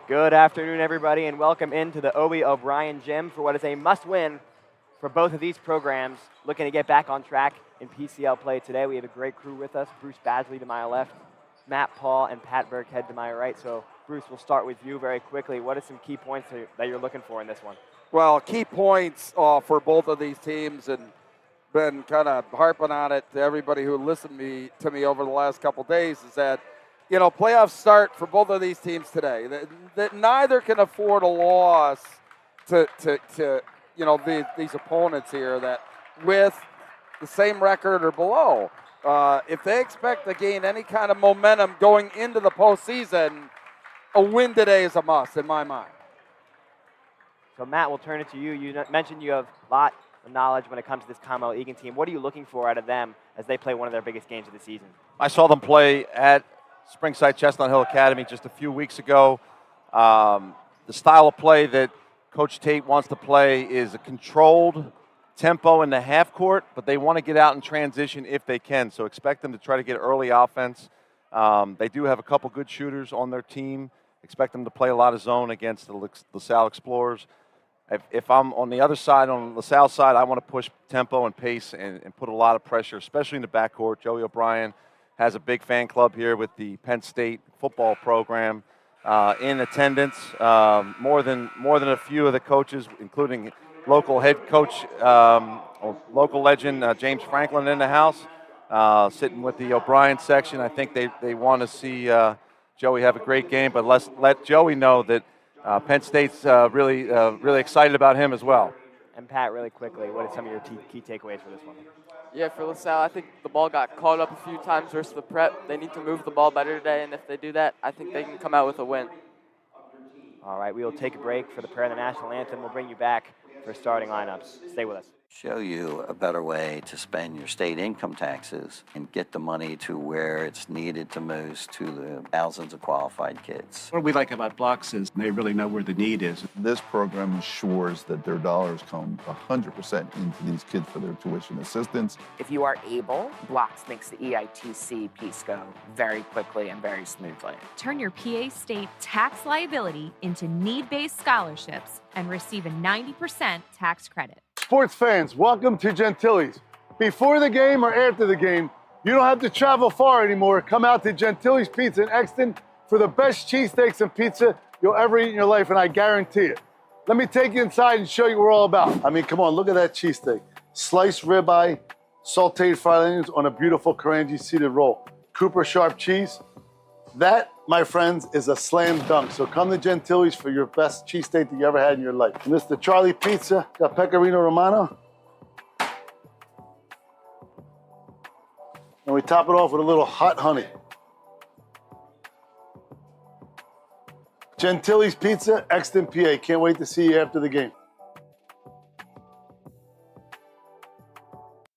Good afternoon, everybody, and welcome into the Owie O'Brien Gym for what is a must-win for both of these programs. Looking to get back on track in PCL play today. We have a great crew with us. Bruce Badgley to my left, Matt Paul, and Pat Burkhead to my right. So, Bruce, we'll start with you very quickly. What are some key points that you're looking for in this one? Well, key points for both of these teams, and been kind of harping on it to everybody who listened to me over the last couple days, is that playoffs start for both of these teams today. That neither can afford a loss to these opponents here that with the same record or below. If they expect to gain any kind of momentum going into the postseason, a win today is a must in my mind. So, Matt, we'll turn it to you. You mentioned you have a lot of knowledge when it comes to this Conwell-Egan team. What are you looking for out of them as they play one of their biggest games of the season? I saw them play at Springside Chestnut Hill Academy just a few weeks ago. The style of play that Coach Tate wants to play is a controlled tempo in the half court, but they want to get out and transition if they can. So expect them to try to get early offense. They do have a couple good shooters on their team. Expect them to play a lot of zone against the Salle Explorers. If I'm on the other side, on the Salle side, I want to push tempo and pace and put a lot of pressure, especially in the backcourt. Joey O'Brien has a big fan club here with the Penn State football program in attendance. More than a few of the coaches, including local head coach, local legend James Franklin in the house, sitting with the O'Brien section. I think they want to see Joey have a great game, but let's let Joey know that Penn State's really excited about him as well. And Pat, really quickly, what are some of your key takeaways for this one? Yeah, for LaSalle, I think the ball got caught up a few times versus the prep. They need to move the ball better today, and if they do that, I think they can come out with a win. All right, we will take a break for the prayer of the national anthem. We'll bring you back for starting lineups. Stay with us. Show you a better way to spend your state income taxes and get the money to where it's needed to most to the thousands of qualified kids. What we like about Blocks is they really know where the need is. This program ensures that their dollars come 100% into these kids for their tuition assistance. If you are able, Blocks makes the EITC piece go very quickly and very smoothly. Turn your PA State tax liability into need-based scholarships and receive a 90% tax credit. Sports fans, welcome to Gentili's. Before the game or after the game, you don't have to travel far anymore. Come out to Gentili's Pizza in Exton for the best cheesesteaks and pizza you'll ever eat in your life, and I guarantee it. Let me take you inside and show you what we're all about. I mean, come on, look at that cheesesteak. Sliced ribeye, sauteed fried onions on a beautiful Karanji seeded roll. Cooper sharp cheese. That, my friends, is a slam dunk. So come to Gentili's for your best cheesesteak that you ever had in your life. And this is the Charlie Pizza, got Pecorino Romano. And we top it off with a little hot honey. Gentili's Pizza, Exton, PA. Can't wait to see you after the game.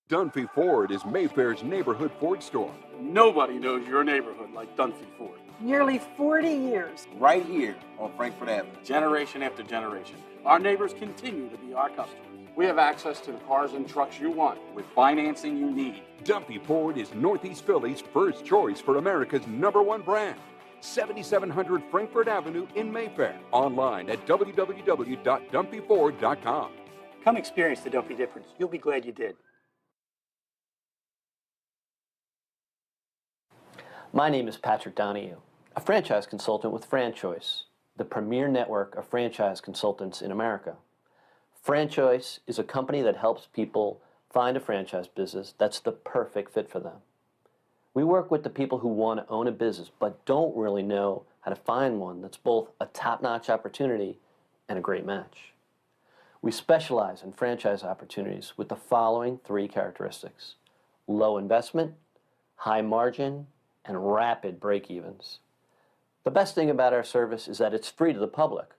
Dunphy Ford is Mayfair's neighborhood Ford store. Nobody knows your neighborhood like Dunphy Ford. Nearly 40 years. Right here on Frankfurt Avenue. Generation after generation. Our neighbors continue to be our customers. We have access to the cars and trucks you want with financing you need. Dunphy Ford is Northeast Philly's first choice for America's #1 brand. 7700 Frankfurt Avenue in Mayfair. Online at www.dunphyford.com. Come experience the Dunphy difference. You'll be glad you did. My name is Patrick Donahue, a franchise consultant with FranChoice, the premier network of franchise consultants in America. FranChoice is a company that helps people find a franchise business that's the perfect fit for them. We work with the people who want to own a business but don't really know how to find one that's both a top-notch opportunity and a great match. We specialize in franchise opportunities with the following 3 characteristics: low investment, high margin, and rapid break-evens. The best thing about our service is that it's free to the public.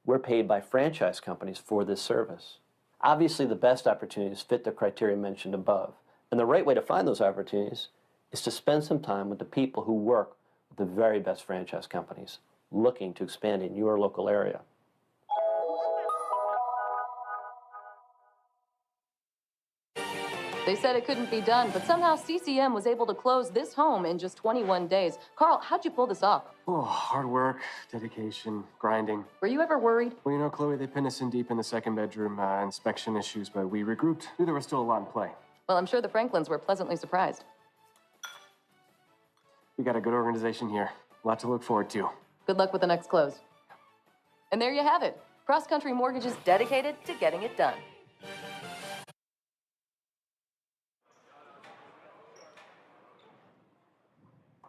We're paid by franchise companies for this service. Obviously, the best opportunities fit the criteria mentioned above, and the right way to find those opportunities is to spend some time with the people who work with the very best franchise companies looking to expand in your local area. They said it couldn't be done, but somehow CCM was able to close this home in just 21 days. Carl, how'd you pull this off? Oh, hard work, dedication, grinding. Were you ever worried? Well, you know, Chloe, they pinned us in deep in the second bedroom, inspection issues, but we regrouped. Knew there was still a lot in play. Well, I'm sure the Franklins were pleasantly surprised. We got a good organization here. A lot to look forward to. Good luck with the next close. And there you have it. Cross Country Mortgage is dedicated to getting it done.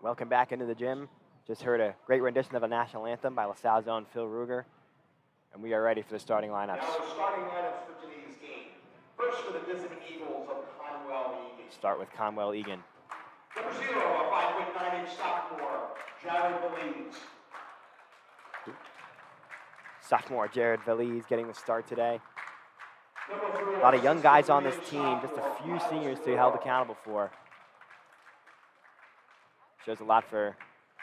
Welcome back into the gym. Just heard a great rendition of a national anthem by LaSalle's own Phil Ruger. And we are ready for the starting lineups. Now the starting lineups for today's game. First for the visiting Eagles of Conwell-Egan. Start with Conwell-Egan. Number 0, a 5'9" sophomore, Jared Valise. Sophomore Jared Valise getting the start today. A lot of young guys on this team, just a few seniors to be held accountable for. Shows a lot for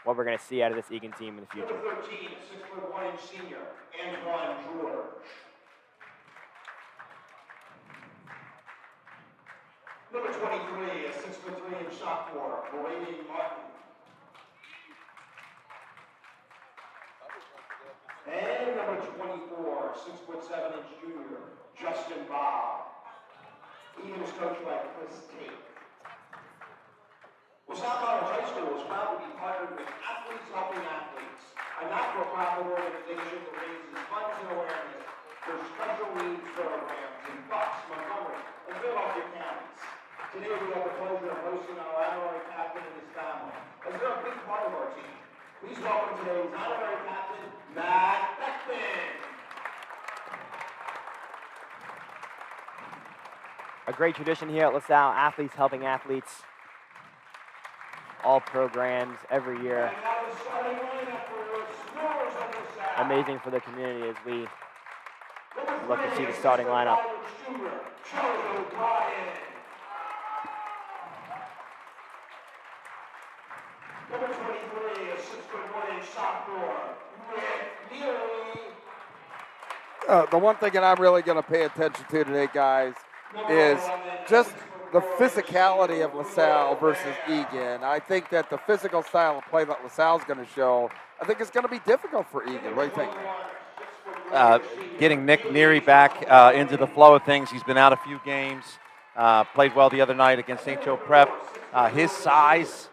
what we're going to see out of this Egan team in the future. Number 13, 6'1" senior, Antoine George. Number 23, a 6'3" sophomore, Brady Martin. And number 24, 6'7" junior, Justin Bob. Egan is coached by Chris Tate. Salle College High School is proud to be partnered with Athletes Helping Athletes, a not-for-profit organization that raises funds and awareness for special needs programs in Bucks, Montgomery, and Philadelphia counties. Today we have the pleasure of hosting our honorary captain and his family, as they're a big part of our team. Please welcome today's honorary captain, Matt Beckman. A great tradition here at LaSalle, Athletes Helping Athletes. All programs every year. Amazing for the community as we look to see the starting lineup. Number 23, a 6'1" sophomore, Nick Neary. The one thing that I'm really going to pay attention to today, guys, is just the physicality of LaSalle versus Egan. I think that the physical style of play that LaSalle's going to show, I think it's going to be difficult for Egan. What do you think? Getting Nick Neary back into the flow of things. He's been out a few games. Played well the other night against St. Joe Prep. His size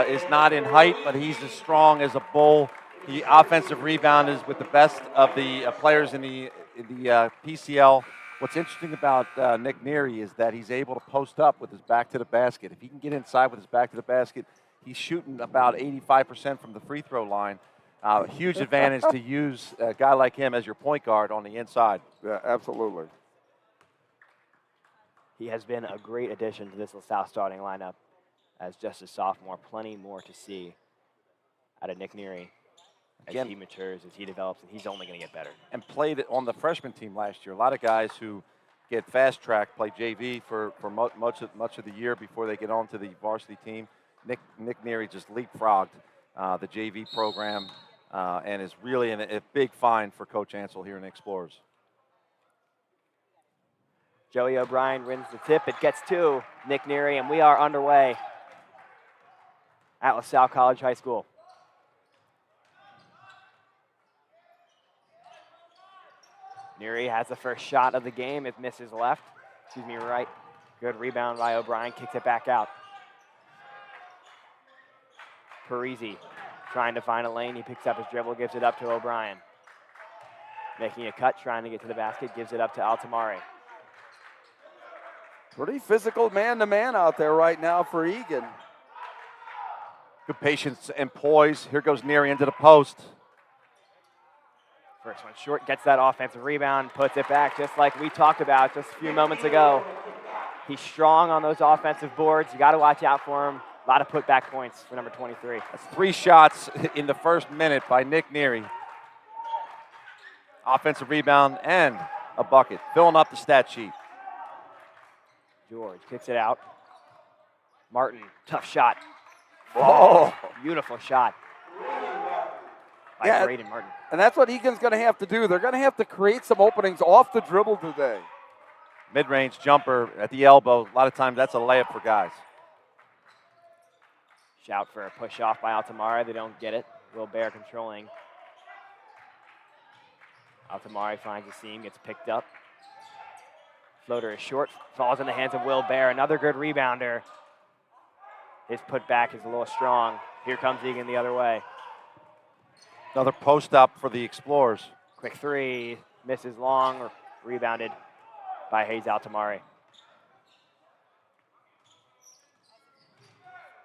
is not in height, but he's as strong as a bull. The offensive rebound is with the best of the players in the PCL. What's interesting about Nick Neary is that he's able to post up with his back to the basket. If he can get inside with his back to the basket, he's shooting about 85% from the free throw line. Huge advantage to use a guy like him as your point guard on the inside. Yeah, absolutely. He has been a great addition to this LaSalle starting lineup as just a sophomore. Plenty more to see out of Nick Neary as he matures, as he develops, and he's only going to get better. And played on the freshman team last year. A lot of guys who get fast-tracked play JV for much of the year before they get on to the varsity team. Nick Neary just leapfrogged the JV program and is really a big find for Coach Ansel here in the Explorers. Joey O'Brien wins the tip. It gets to Nick Neary, and we are underway at LaSalle College High School. Neary has the first shot of the game. It misses left. Right. Good rebound by O'Brien. Kicks it back out. Parisi trying to find a lane. He picks up his dribble, gives it up to O'Brien. Making a cut, trying to get to the basket, gives it up to Altamari. Pretty physical man-to-man out there right now for Egan. Good patience and poise. Here goes Neary into the post. First one short, gets that offensive rebound, puts it back just like we talked about just a few moments ago. He's strong on those offensive boards. You got to watch out for him. A lot of putback points for number 23. That's 3 shots in the first minute by Nick Neary. Offensive rebound and a bucket, filling up the stat sheet. George kicks it out. Martin, tough shot. Oh, beautiful shot by Braden Martin. And that's what Egan's going to have to do. They're going to have to create some openings off the dribble today. Mid-range jumper at the elbow. A lot of times that's a layup for guys. Shout for a push off by Altamari. They don't get it. Wilbert controlling. Altamari finds the seam, gets picked up. Floater is short, falls in the hands of Wilbert. Another good rebounder. His putback is a little strong. Here comes Egan the other way. Another post up for the Explorers. Quick three, misses long, rebounded by Hayes Altamari.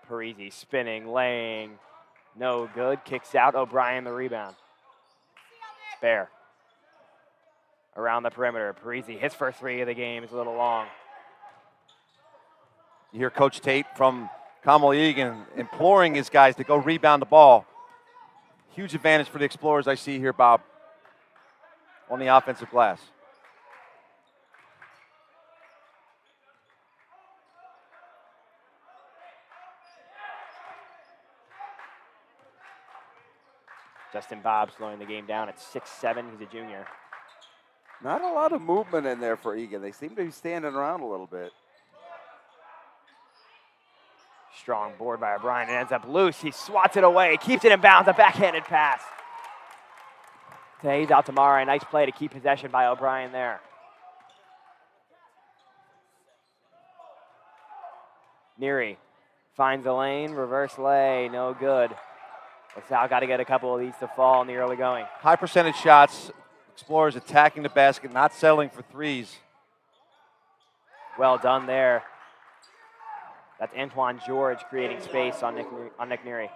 Parisi spinning, laying, no good. Kicks out, O'Brien the rebound. Bear. Around the perimeter, Parisi, his first three of the game is a little long. You hear Coach Tate from Conwell-Egan imploring his guys to go rebound the ball. Huge advantage for the Explorers I see here, Bob, on the offensive glass. Justin Bob slowing the game down at 6'7". He's a junior. Not a lot of movement in there for Egan. They seem to be standing around a little bit. Strong board by O'Brien. It ends up loose. He swats it away, keeps it in bounds. A backhanded pass to Hayes Altamari. Nice play to keep possession by O'Brien there. Neary finds a lane, reverse lay, no good. LaSalle got to get a couple of these to fall in the early going. High percentage shots. Explorers attacking the basket, not settling for threes. Well done there. That's Antoine George creating space on Nick Neary.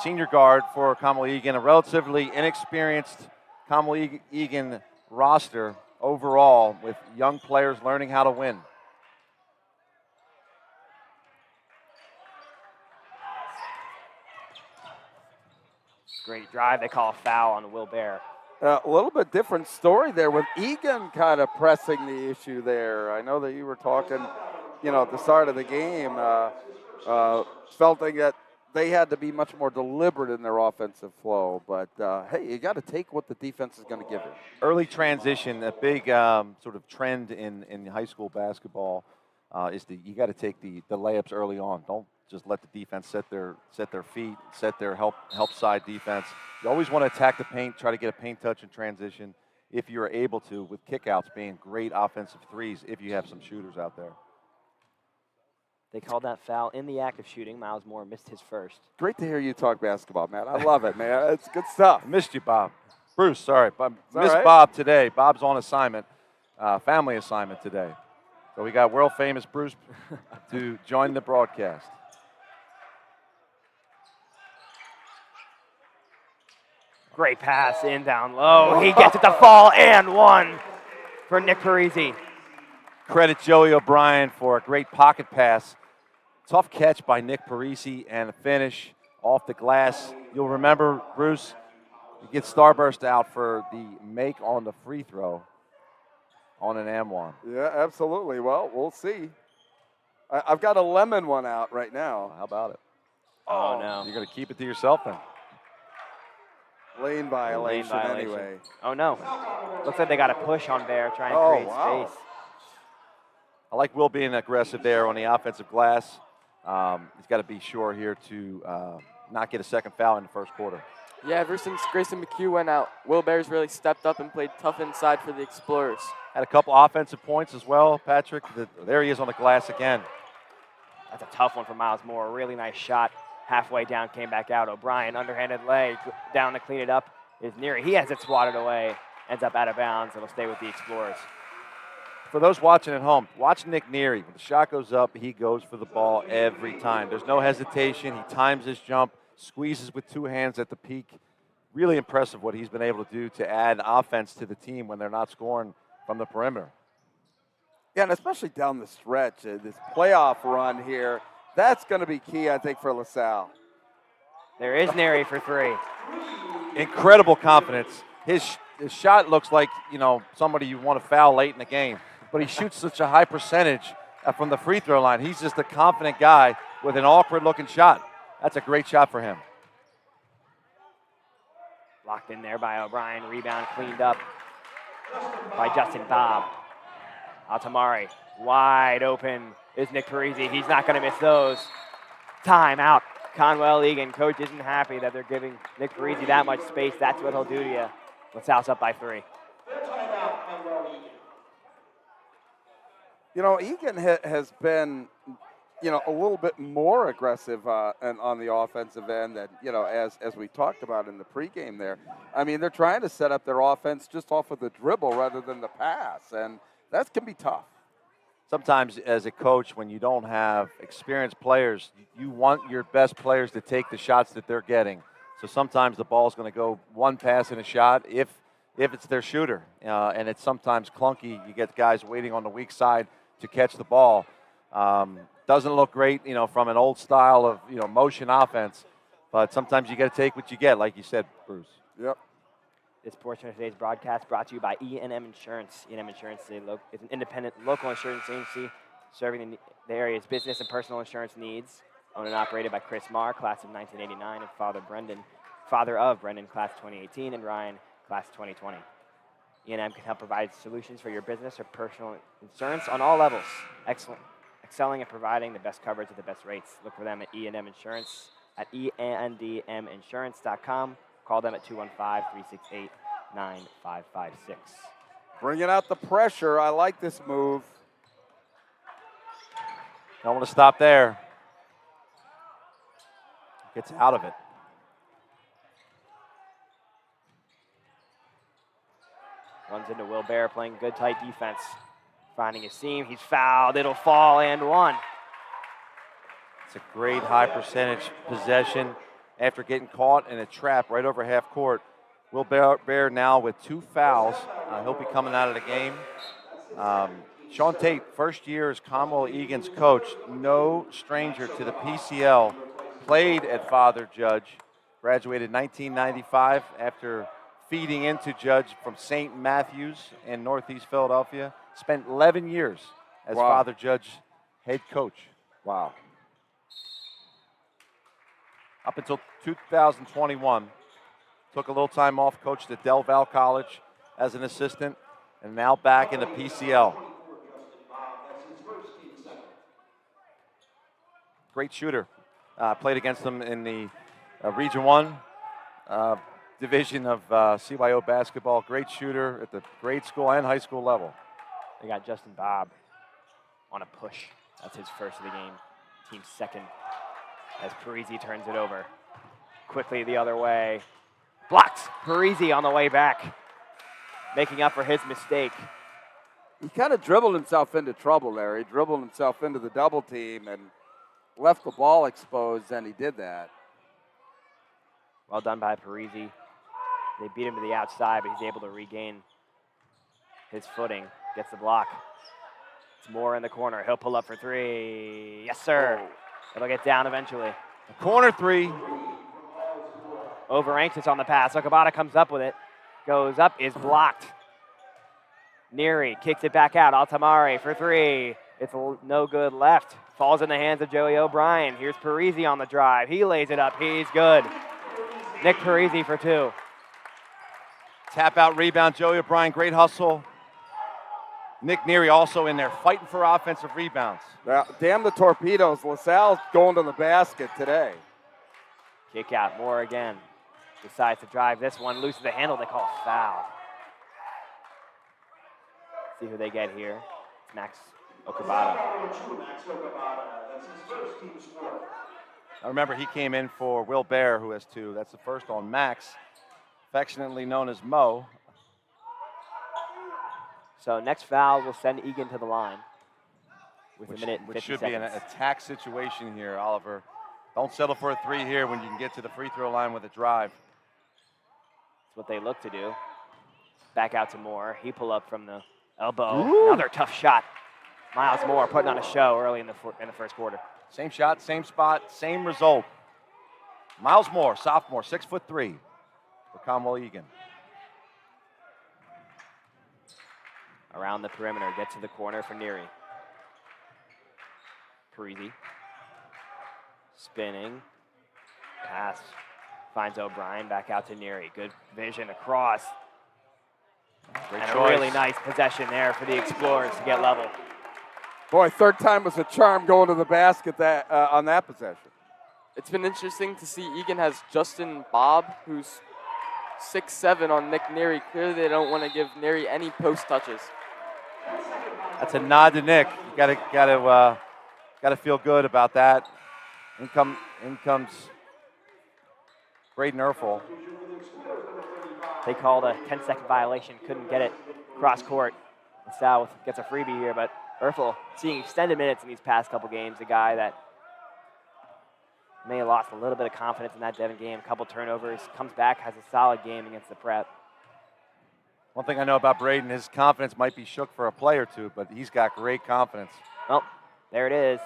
Senior guard for Conwell-Egan, a relatively inexperienced Conwell-Egan roster overall with young players learning how to win. Great drive. They call a foul on Wilbert. A little bit different story there with Egan kind of pressing the issue there. I know that you were talking, at the start of the game, felt that they had to be much more deliberate in their offensive flow. But, hey, you got to take what the defense is going to give you. Early transition, a big sort of trend in high school basketball is you got to take the layups early on. Don't just let the defense set their feet, set their help side defense. You always want to attack the paint, try to get a paint touch in transition if you're able to, with kickouts being great offensive threes if you have some shooters out there. They called that foul in the act of shooting. Miles Moore missed his first. Great to hear you talk basketball, man. I love it, man. It's good stuff. I missed you, Bob. Bruce, sorry. Missed right. Bob today. Bob's on assignment, family assignment today. So we got world famous Bruce to join the broadcast. Great pass in down low. He gets it to fall and one for Nick Parisi. Credit Joey O'Brien for a great pocket pass. Tough catch by Nick Parisi and a finish off the glass. You'll remember, Bruce, you get Starburst out for the make on the free throw on an M1. Yeah, absolutely. Well, we'll see. I've got a lemon one out right now. How about it? Oh, no. You're going to keep it to yourself then. Lane violation anyway. Oh, no. Looks like they got a push on Bear trying to create space. I like Will being aggressive there on the offensive glass. He's got to be sure here to not get a second foul in the first quarter. Yeah, ever since Grayson McHugh went out, Will Bear's really stepped up and played tough inside for the Explorers. Had a couple offensive points as well, Patrick. There he is on the glass again. That's a tough one for Miles Moore. A really nice shot. Halfway down, came back out. O'Brien, underhanded lay, down to clean it up is Neary. He has it swatted away, ends up out of bounds. It'll stay with the Explorers. For those watching at home, watch Nick Neary. When the shot goes up, he goes for the ball every time. There's no hesitation. He times his jump, squeezes with two hands at the peak. Really impressive what he's been able to do to add offense to the team when they're not scoring from the perimeter. Yeah, and especially down the stretch, this playoff run here, that's going to be key, I think, for LaSalle. There is Neary for three. Incredible confidence. His shot looks like, somebody you want to foul late in the game. But he shoots such a high percentage from the free throw line. He's just a confident guy with an awkward-looking shot. That's a great shot for him. Locked in there by O'Brien. Rebound cleaned up by Justin Bob. Altamari, wide open is Nick Parisi. He's not going to miss those. Timeout. Conwell-Egan. Coach isn't happy that they're giving Nick Parisi that much space. That's what he'll do to you. LaSalle's up by 3. You know, Egan has been, you know, a little bit more aggressive on the offensive end, and you know, as we talked about in the pregame there. I mean, they're trying to set up their offense just off of the dribble rather than the pass, and that can be tough. Sometimes as a coach, when you don't have experienced players, you want your best players to take the shots that they're getting. So sometimes the ball's going to go one pass and a shot if it's their shooter, and it's sometimes clunky. You get guys waiting on the weak side to catch the ball. Doesn't look great, you know, from an old style of, you know, motion offense, but sometimes you got to take what you get, like you said, Bruce. Yep. This portion of today's broadcast brought to you by E&M Insurance. E&M Insurance is an independent local insurance agency serving the area's business and personal insurance needs. Owned and operated by Chris Marr, class of 1989, and father of Brendan, class 2018, and Ryan, class 2020. E&M can help provide solutions for your business or personal insurance on all levels. Excelling at providing the best coverage at the best rates. Look for them at E&M Insurance at eandminsurance.com. Call them at 215-368-9556. Bringing out the pressure. I like this move. Don't want to stop there. Gets out of it. Runs into Will Bear playing good tight defense. Finding a seam. He's fouled. It'll fall and one. It's a great high percentage possession after getting caught in a trap right over half court. Will Bear now with 2 fouls. He'll be coming out of the game. Sean Tate, first year as Conwell-Egan's coach, no stranger to the PCL, played at Father Judge, graduated 1995 after feeding into Judge from St. Matthews in Northeast Philadelphia. Spent 11 years as Father Judge head coach. Wow. Up until 2021. Took a little time off, coached at Del Val College as an assistant, and now back in the PCL. Great shooter. Played against them in the Region 1 division of CYO basketball. Great shooter at the grade school and high school level. They got Justin Bobb on a push. That's his first of the game. Team second as Parisi turns it over. Quickly the other way. Blocked. Parisi on the way back. Making up for his mistake. He kind of dribbled himself into trouble there. He dribbled himself into the double team and left the ball exposed, and he did that. Well done by Parisi. They beat him to the outside, but he's able to regain his footing. Gets the block. It's Moore in the corner. He'll pull up for 3. Yes, sir. It'll get down eventually. A corner 3. Over anxious on the pass. Okabata comes up with it. Goes up, is blocked. Neary kicks it back out. Altamari for 3. It's no good left. Falls in the hands of Joey O'Brien. Here's Parisi on the drive. He lays it up. He's good. Nick Parisi for 2. Tap out rebound. Joey O'Brien, great hustle. Nick Neary also in there fighting for offensive rebounds. Well, damn the torpedoes. LaSalle's going to the basket today. Kick out. Moore again. Decides to drive this one. Loose of the handle. They call foul. See who they get here. It's Max Okabata. Now remember, he came in for Will Bear, who has 2. That's the first on Max, affectionately known as Mo. So next foul will send Egan to the line with a minute and 50 Which should seconds. be an attack situation here, Oliver. Don't settle for a 3 here when you can get to the free throw line with a drive. That's what they look to do. Back out to Moore. He pull up from the elbow. Ooh. Another tough shot. Miles Moore putting on a show early in the first quarter. Same shot, same spot, same result. Miles Moore, sophomore, 6'3" for Conwell-Egan. Around the perimeter, gets to the corner for Neary. Parisi. Spinning. Pass. Finds O'Brien, back out to Neary. Good vision across. And a really nice possession there for the Explorers to get level. Boy, third time was a charm going to the basket on that possession. It's been interesting to see Egan has Justin Bobb, who's 6'7" on Nick Neary. Clearly they don't want to give Neary any post touches. That's a nod to Nick. You gotta feel good about that. In comes Braden Erfel. They called a 10-second violation, couldn't get it cross court. Salle gets a freebie here, but Erfel seeing extended minutes in these past couple games, a guy that may have lost a little bit of confidence in that Devon game, a couple turnovers, comes back, has a solid game against the Prep. One thing I know about Braden, his confidence might be shook for a play or two, but he's got great confidence. Well, there it is.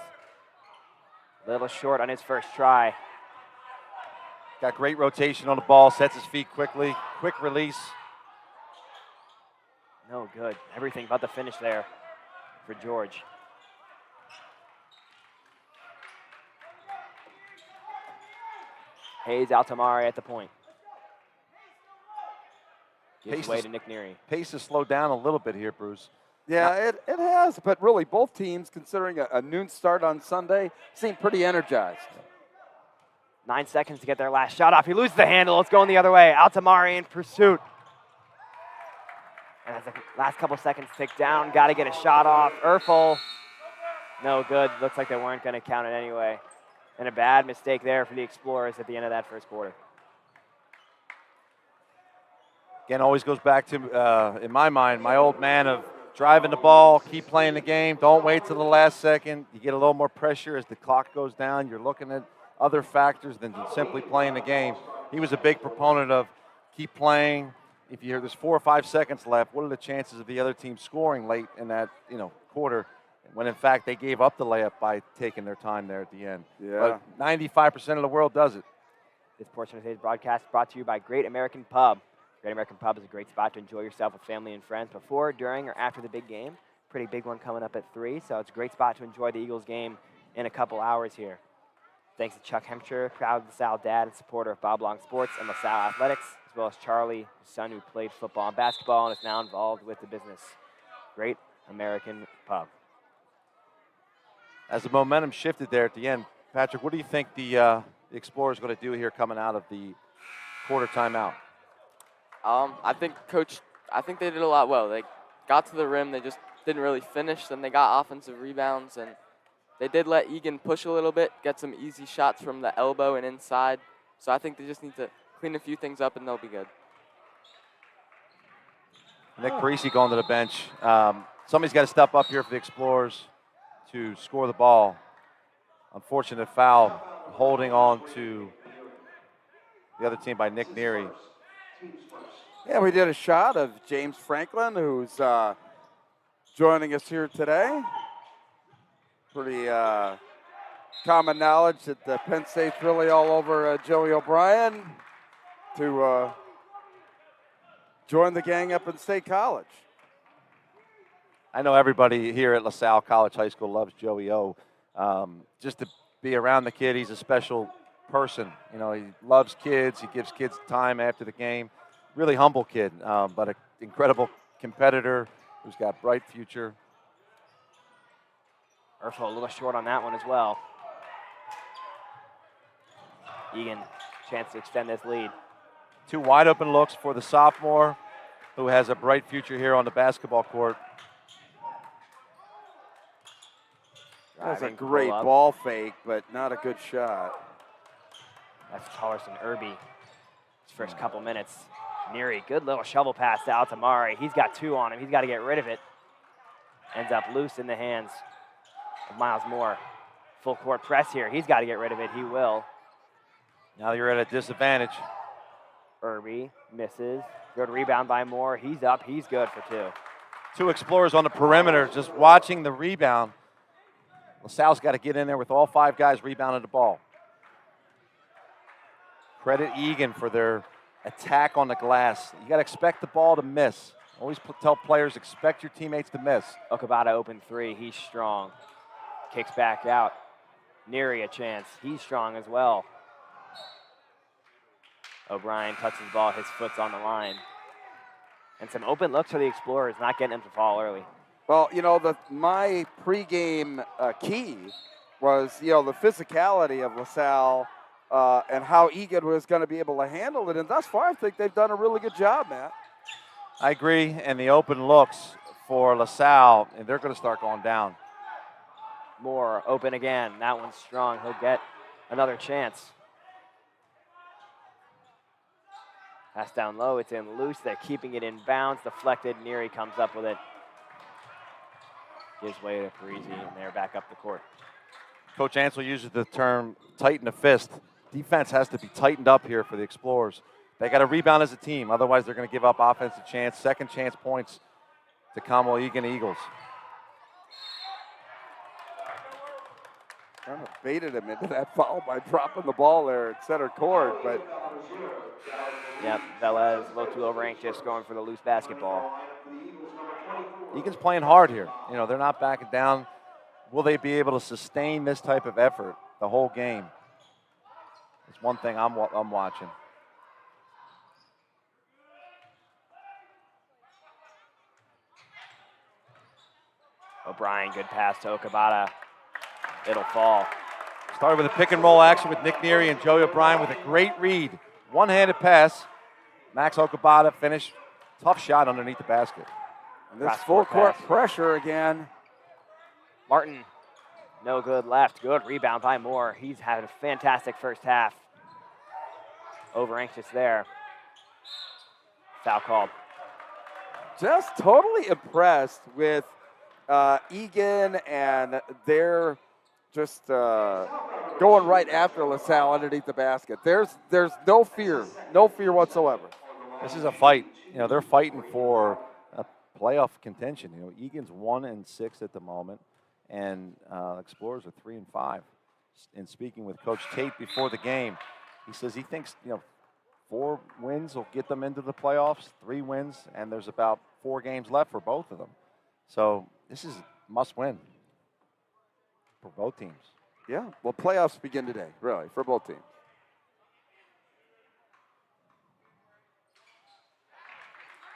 A little short on his first try. Got great rotation on the ball, sets his feet quickly, quick release. No good. Everything but the finish there for George. Hayes Altamari at the point. Gives way to Nick Neary. Pace has slowed down a little bit here, Bruce. Yeah, it has, but really both teams, considering a noon start on Sunday, seem pretty energized. 9 seconds to get their last shot off. He loses the handle. It's going the other way. Altamari in pursuit. And as the last couple seconds tick down, got to get a shot off. Erfel, no good. Looks like they weren't going to count it anyway. And a bad mistake there for the Explorers at the end of that first quarter. Again, always goes back to, in my mind, my old man of driving the ball, keep playing the game, don't wait till the last second. You get a little more pressure as the clock goes down. You're looking at other factors than simply playing the game. He was a big proponent of keep playing. If you hear there's 4 or 5 seconds left, what are the chances of the other team scoring late in that quarter, when in fact they gave up the layup by taking their time there at the end. Yeah. But 95% of the world does it. This portion of today's broadcast is brought to you by Great American Pub. Great American Pub is a great spot to enjoy yourself with family and friends before, during, or after the big game. Pretty big one coming up at 3, so it's a great spot to enjoy the Eagles game in a couple hours here. Thanks to Chuck Hemsher, proud LaSalle dad and supporter of Bob Long Sports and LaSalle Athletics, as well as Charlie, his son who played football and basketball and is now involved with the business. Great American Pub. As the momentum shifted there at the end, Patrick, what do you think the Explorers are going to do here coming out of the quarter timeout? I think they did a lot well. They got to the rim, they just didn't really finish. Then they got offensive rebounds, and they did let Egan push a little bit, get some easy shots from the elbow and inside. So I think they just need to clean a few things up, and they'll be good. Nick Parisi going to the bench. Somebody's got to step up here for the Explorers to score the ball. Unfortunate foul, holding on to the other team by Nick Neary. Yeah, we did a shot of James Franklin, who's joining us here today. Pretty common knowledge that Penn State's really all over Joey O'Brien to join the gang up in State College. I know everybody here at LaSalle College High School loves Joey O. Just to be around the kid, he's a special person. You know, he loves kids. He gives kids time after the game. Really humble kid, but an incredible competitor who's got a bright future. Erfel a little short on that one as well. Egan, chance to extend this lead. 2 wide open looks for the sophomore who has a bright future here on the basketball court. That's a great ball fake, but not a good shot. That's Tarleton Irby. His first couple minutes. Neary, good little shovel pass to Altamari. He's got 2 on him. He's got to get rid of it. Ends up loose in the hands of Miles Moore. Full court press here. He's got to get rid of it. He will. Now you're at a disadvantage. Irby misses. Good rebound by Moore. He's up. He's good for 2. 2 Explorers on the perimeter, just watching the rebound. LaSalle's got to get in there with all 5 guys rebounding the ball. Credit Egan for their attack on the glass. You got to expect the ball to miss. Always tell players, expect your teammates to miss. Okabata open 3. He's strong. Kicks back out. Neary a chance. He's strong as well. O'Brien touches the ball. His foot's on the line. And some open looks for the Explorers, not getting them to fall early. Well, my pregame key was, the physicality of LaSalle and how Egan was going to be able to handle it. And thus far, I think they've done a really good job, Matt. I agree, and the open looks for LaSalle, and they're going to start going down. Moore open again. That one's strong. He'll get another chance. Pass down low. It's in loose. They're keeping it in bounds. Deflected. Neary comes up with it. Gives way to Parisi, and they're back up the court. Coach Ansel uses the term tighten the fist. Defense has to be tightened up here for the Explorers. They got to rebound as a team. Otherwise, they're going to give up offensive chance, second chance points to Conwell-Egan Eagles. Kind of baited him into that foul by dropping the ball there at center court, but yep, Velez a little too over anxious, going for the loose basketball. Egan's playing hard here. They're not backing down. Will they be able to sustain this type of effort the whole game? It's one thing I'm watching. O'Brien, good pass to Okabata. It'll fall. Started with a pick and roll action with Nick Neary and Joey O'Brien with a great read. One-handed pass. Max Okabata finished. Tough shot underneath the basket. And this full court pressure again. Martin, no good left. Good rebound by Moore. He's had a fantastic first half. Over anxious there. Foul called. Just totally impressed with Egan, and they're just going right after LaSalle underneath the basket. There's no fear whatsoever. This is a fight. They're fighting for a playoff contention. Egan's 1-6 at the moment, and Explorers are 3-5. And speaking with Coach Tate before the game, he says he thinks 4 wins will get them into the playoffs, 3 wins, and there's about 4 games left for both of them. So this is must win for both teams. Yeah, well, playoffs begin today, really, for both teams.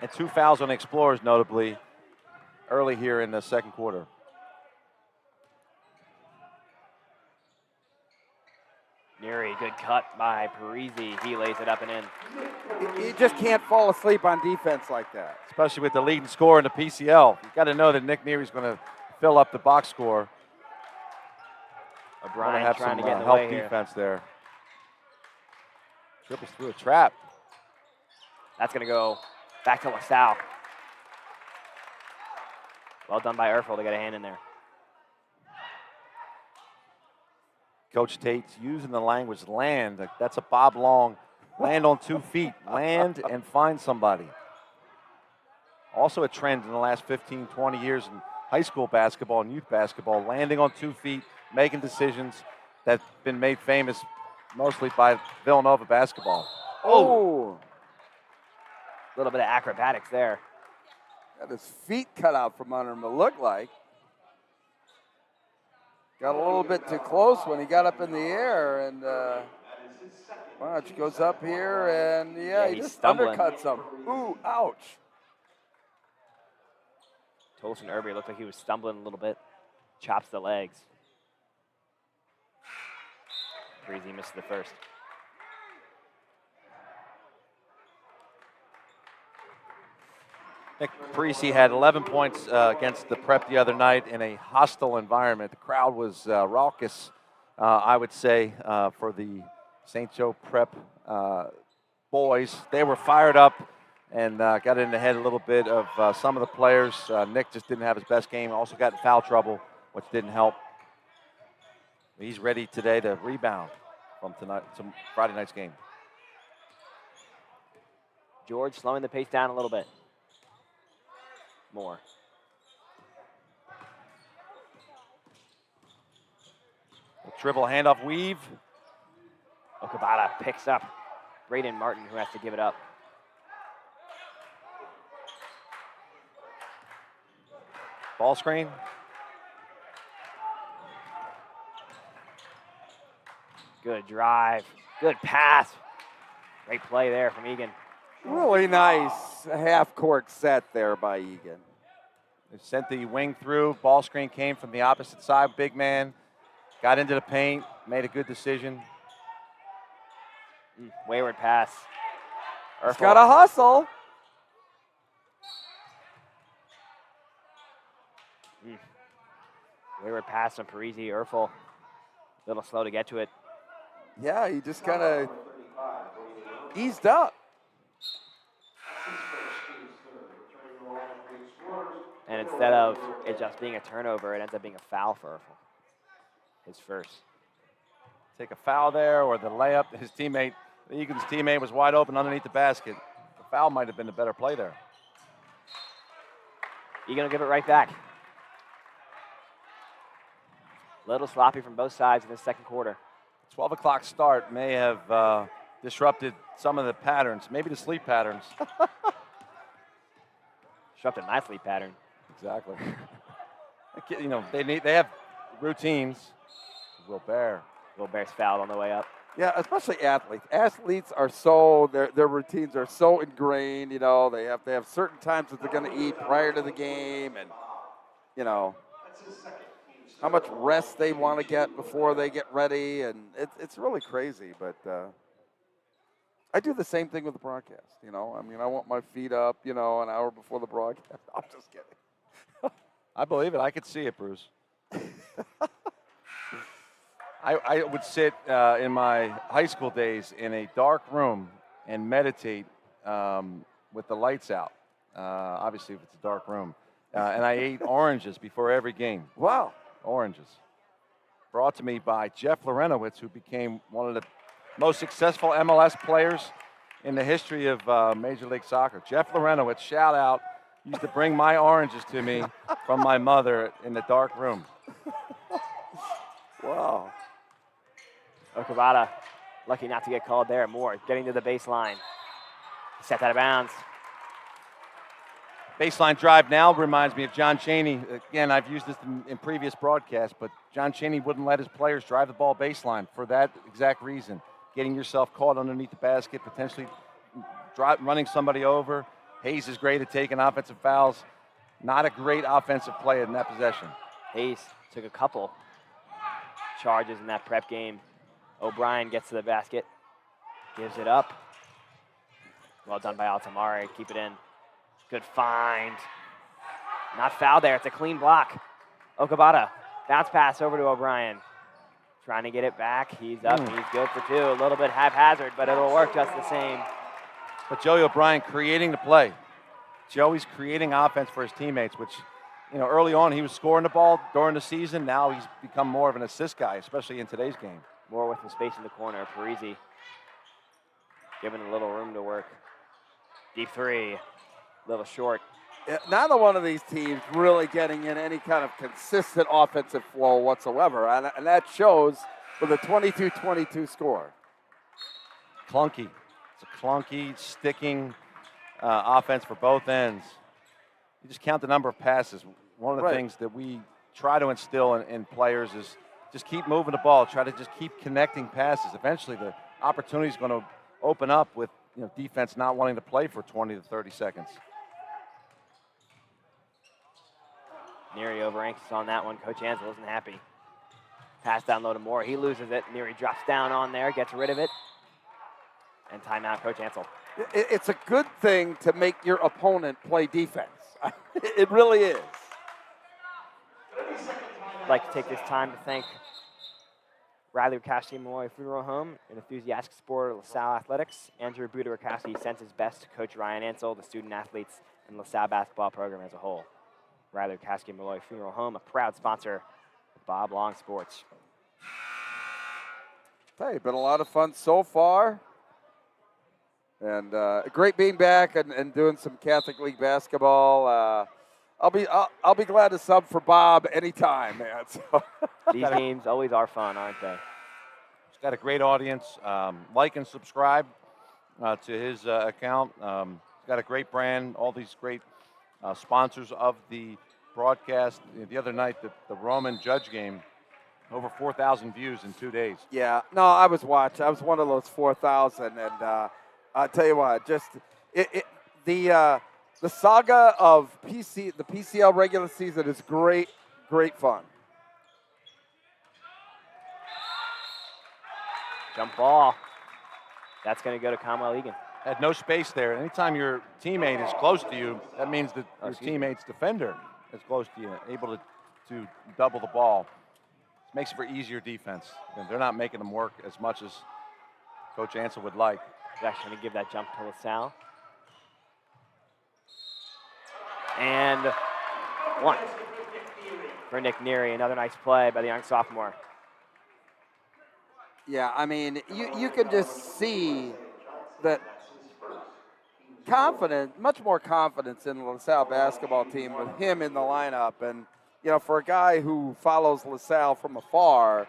And 2 fouls on the Explorers, notably, early here in the second quarter. Neary, good cut by Parisi. He lays it up and in. You just can't fall asleep on defense like that. Especially with the leading scorer in the PCL. You've got to know that Nick Neary's going to fill up the box score. O'Brien have trying some to get in the help way here. defense there. Triples through a trap. That's going to go back to LaSalle. Well done by Erfel to get a hand in there. Coach Tate's using the language land. That's a Bob Long. Land on 2 feet. Land and find somebody. Also a trend in the last 15, 20 years in high school basketball and youth basketball. Landing on 2 feet, making decisions that's been made famous mostly by Villanova basketball. Oh! A little bit of acrobatics there. Got his feet cut out from under him, it looked like. Got a little bit too close when he got up in the air, and watch, goes up here, and he just stumbling. undercuts him. Ooh, ouch. Tolson Irby looked like he was stumbling a little bit. Chops the legs. Breezy missed the first. Nick Parisi had 11 points against the Prep the other night in a hostile environment. The crowd was raucous, I would say, for the St. Joe Prep boys. They were fired up and got in the head a little bit of some of the players. Nick just didn't have his best game. Also got in foul trouble, which didn't help. He's ready today to rebound from Friday night's game. George slowing the pace down a little bit. More. Dribble, handoff, weave. Okabata picks up Braden Martin, who has to give it up. Ball screen. Good drive. Good pass. Great play there from Egan. Really nice half-court set there by Egan. They sent the wing through. Ball screen came from the opposite side. Big man got into the paint, made a good decision. Wayward pass. He's got a hustle. Wayward pass from Parisi. Erfel, a little slow to get to it. Yeah, he just kind of eased up. And instead of it just being a turnover, it ends up being a foul for Erfel. His first. Take a foul there, or the layup. His teammate, Egan's teammate, was wide open underneath the basket. The foul might have been the better play there. Egan will give it right back. Little sloppy from both sides in the second quarter. 12 o'clock start may have disrupted some of the patterns, maybe the sleep patterns. Disrupted my sleep pattern. Exactly. You know, they have routines. Wilbert's fouled on the way up. Yeah, especially athletes. Athletes are so, their routines are so ingrained, you know, they have to have certain times that they're going to eat prior to the game and, you know, how much rest they want to get before they get ready. And it's really crazy, but I do the same thing with the broadcast, you know. I mean, I want my feet up, you know, an hour before the broadcast. I'm just kidding. I believe it. I could see it, Bruce. I would sit in my high school days in a dark room and meditate with the lights out, obviously if it's a dark room. And I ate oranges before every game. Wow. Oranges. Brought to me by Jeff Lorenowitz, who became one of the most successful MLS players in the history of Major League Soccer. Jeff Lorenowitz, shout out, used to bring my oranges to me from my mother in the dark room. Wow. Okabata, lucky not to get called there. Moore getting to the baseline. Set out of bounds. Baseline drive now reminds me of John Chaney. Again, I've used this in previous broadcasts, but John Chaney wouldn't let his players drive the ball baseline for that exact reason. Getting yourself caught underneath the basket, potentially running somebody over. Hayes is great at taking offensive fouls. Not a great offensive play in that possession. Hayes took a couple charges in that prep game. O'Brien gets to the basket, gives it up. Well done by Altamare, keep it in. Good find. Not fouled there, it's a clean block. Okabata, bounce pass over to O'Brien. Trying to get it back, he's up, he's good for two. A little bit haphazard, but it'll work just the same. But Joey O'Brien creating the play. Joey's creating offense for his teammates, which, you know, early on he was scoring the ball during the season. Now he's become more of an assist guy, especially in today's game. More with the space in the corner. Parisi giving a little room to work. Deep three, a little short. Yeah, neither one of these teams really getting in any kind of consistent offensive flow whatsoever, and that shows with a 22-22 score. Clunky. It's a clunky, sticking offense for both ends. You just count the number of passes. One of the things that we try to instill in players is just keep moving the ball. Try to just keep connecting passes. Eventually, the opportunity is going to open up with, you know, defense not wanting to play for 20 to 30 seconds. Neary over anxious on that one. Coach Ansel isn't happy. Pass down low to Moore. He loses it. Neary drops down on there, gets rid of it. And timeout, Coach Ansel. It's a good thing to make your opponent play defense. It really is. I'd like to take this time to thank Riley Rakowski Memorial Funeral Home, an enthusiastic supporter of LaSalle Athletics. Andrew Buda-Rakowski sends his best to Coach Ryan Ansel, the student athletes, and LaSalle basketball program as a whole. Riley Rakowski Memorial Funeral Home, a proud sponsor of Bob Long Sports. Hey, been a lot of fun so far. And great being back and doing some Catholic League basketball. I'll be glad to sub for Bob anytime, man. So. These games always are fun, aren't they? He's got a great audience. Like and subscribe to his account. He's got a great brand. All these great sponsors of the broadcast. The other night, the Roman Judge game, over 4,000 views in 2 days. Yeah, no, I was watching. I was one of those 4,000, and I'll tell you what, just The saga of the PCL regular season is great fun. Jump ball. That's going to go to Conwell-Egan. Had no space there. Anytime your teammate is close to you, that means that your teammate's defender is close to you, able to double the ball. It makes it for easier defense. And they're not making them work as much as Coach Ansel would like. He's actually going to give that jump to LaSalle. And one for Nick Neary. Another nice play by the young sophomore. Yeah, I mean, you can just see that much more confidence in the LaSalle basketball team with him in the lineup. And, you know, for a guy who follows LaSalle from afar,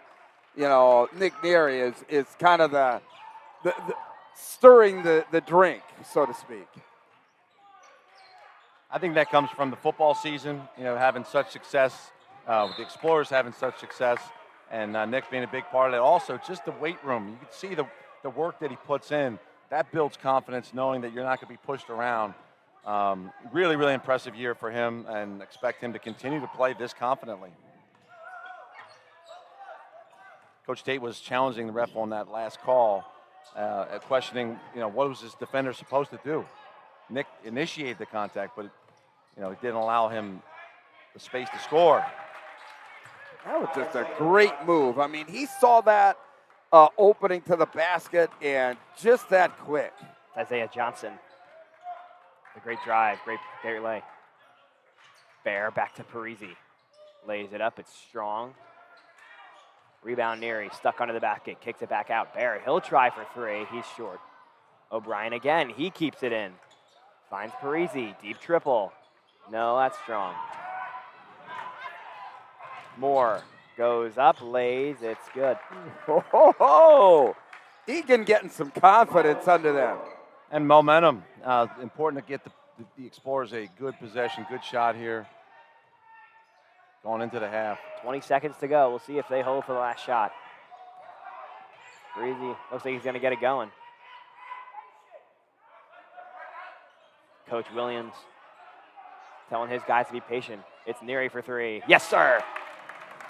you know, Nick Neary is kind of the stirring the drink, so to speak. I think that comes from the football season, you know, having such success, with the Explorers having such success, and Nick being a big part of it. Also, just the weight room. You can see the work that he puts in. That builds confidence, knowing that you're not going to be pushed around. Really, really impressive year for him, and expect him to continue to play this confidently. Coach Tate was challenging the ref on that last call, questioning, you know, what was this defender supposed to do? Nick initiated the contact, but, you know, it didn't allow him the space to score. That was just a great move. I mean, he saw that opening to the basket, and just that quick. Isaiah Johnson. A great drive, great lay. Bear back to Parisi. Lays it up, it's strong. Rebound Neary, stuck under the basket, kicks it back out. Bear, he'll try for three, he's short. O'Brien again, he keeps it in. Finds Parisi, deep triple. No, that's strong. Moore goes up, lays, it's good. Egan getting some confidence under them. And momentum. Important to get the Explorers a good possession, good shot here. Going into the half. 20 seconds to go. We'll see if they hold for the last shot. Parisi looks like he's going to get it going. Coach Williams telling his guys to be patient. It's Neary for three. Yes, sir.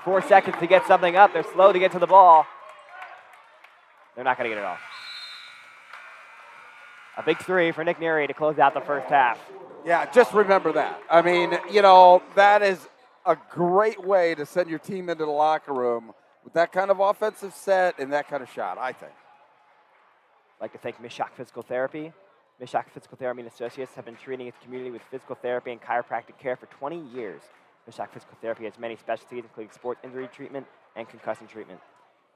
4 seconds to get something up. They're slow to get to the ball. They're not going to get it off. A big three for Nick Neary to close out the first half. Yeah, just remember that. I mean, you know, that is a great way to send your team into the locker room with that kind of offensive set and that kind of shot, I think. I'd like to thank Mishak Physical Therapy. Mishak Physical Therapy and Associates have been treating its community with physical therapy and chiropractic care for 20 years. Mishak Physical Therapy has many specialties, including sports injury treatment and concussion treatment.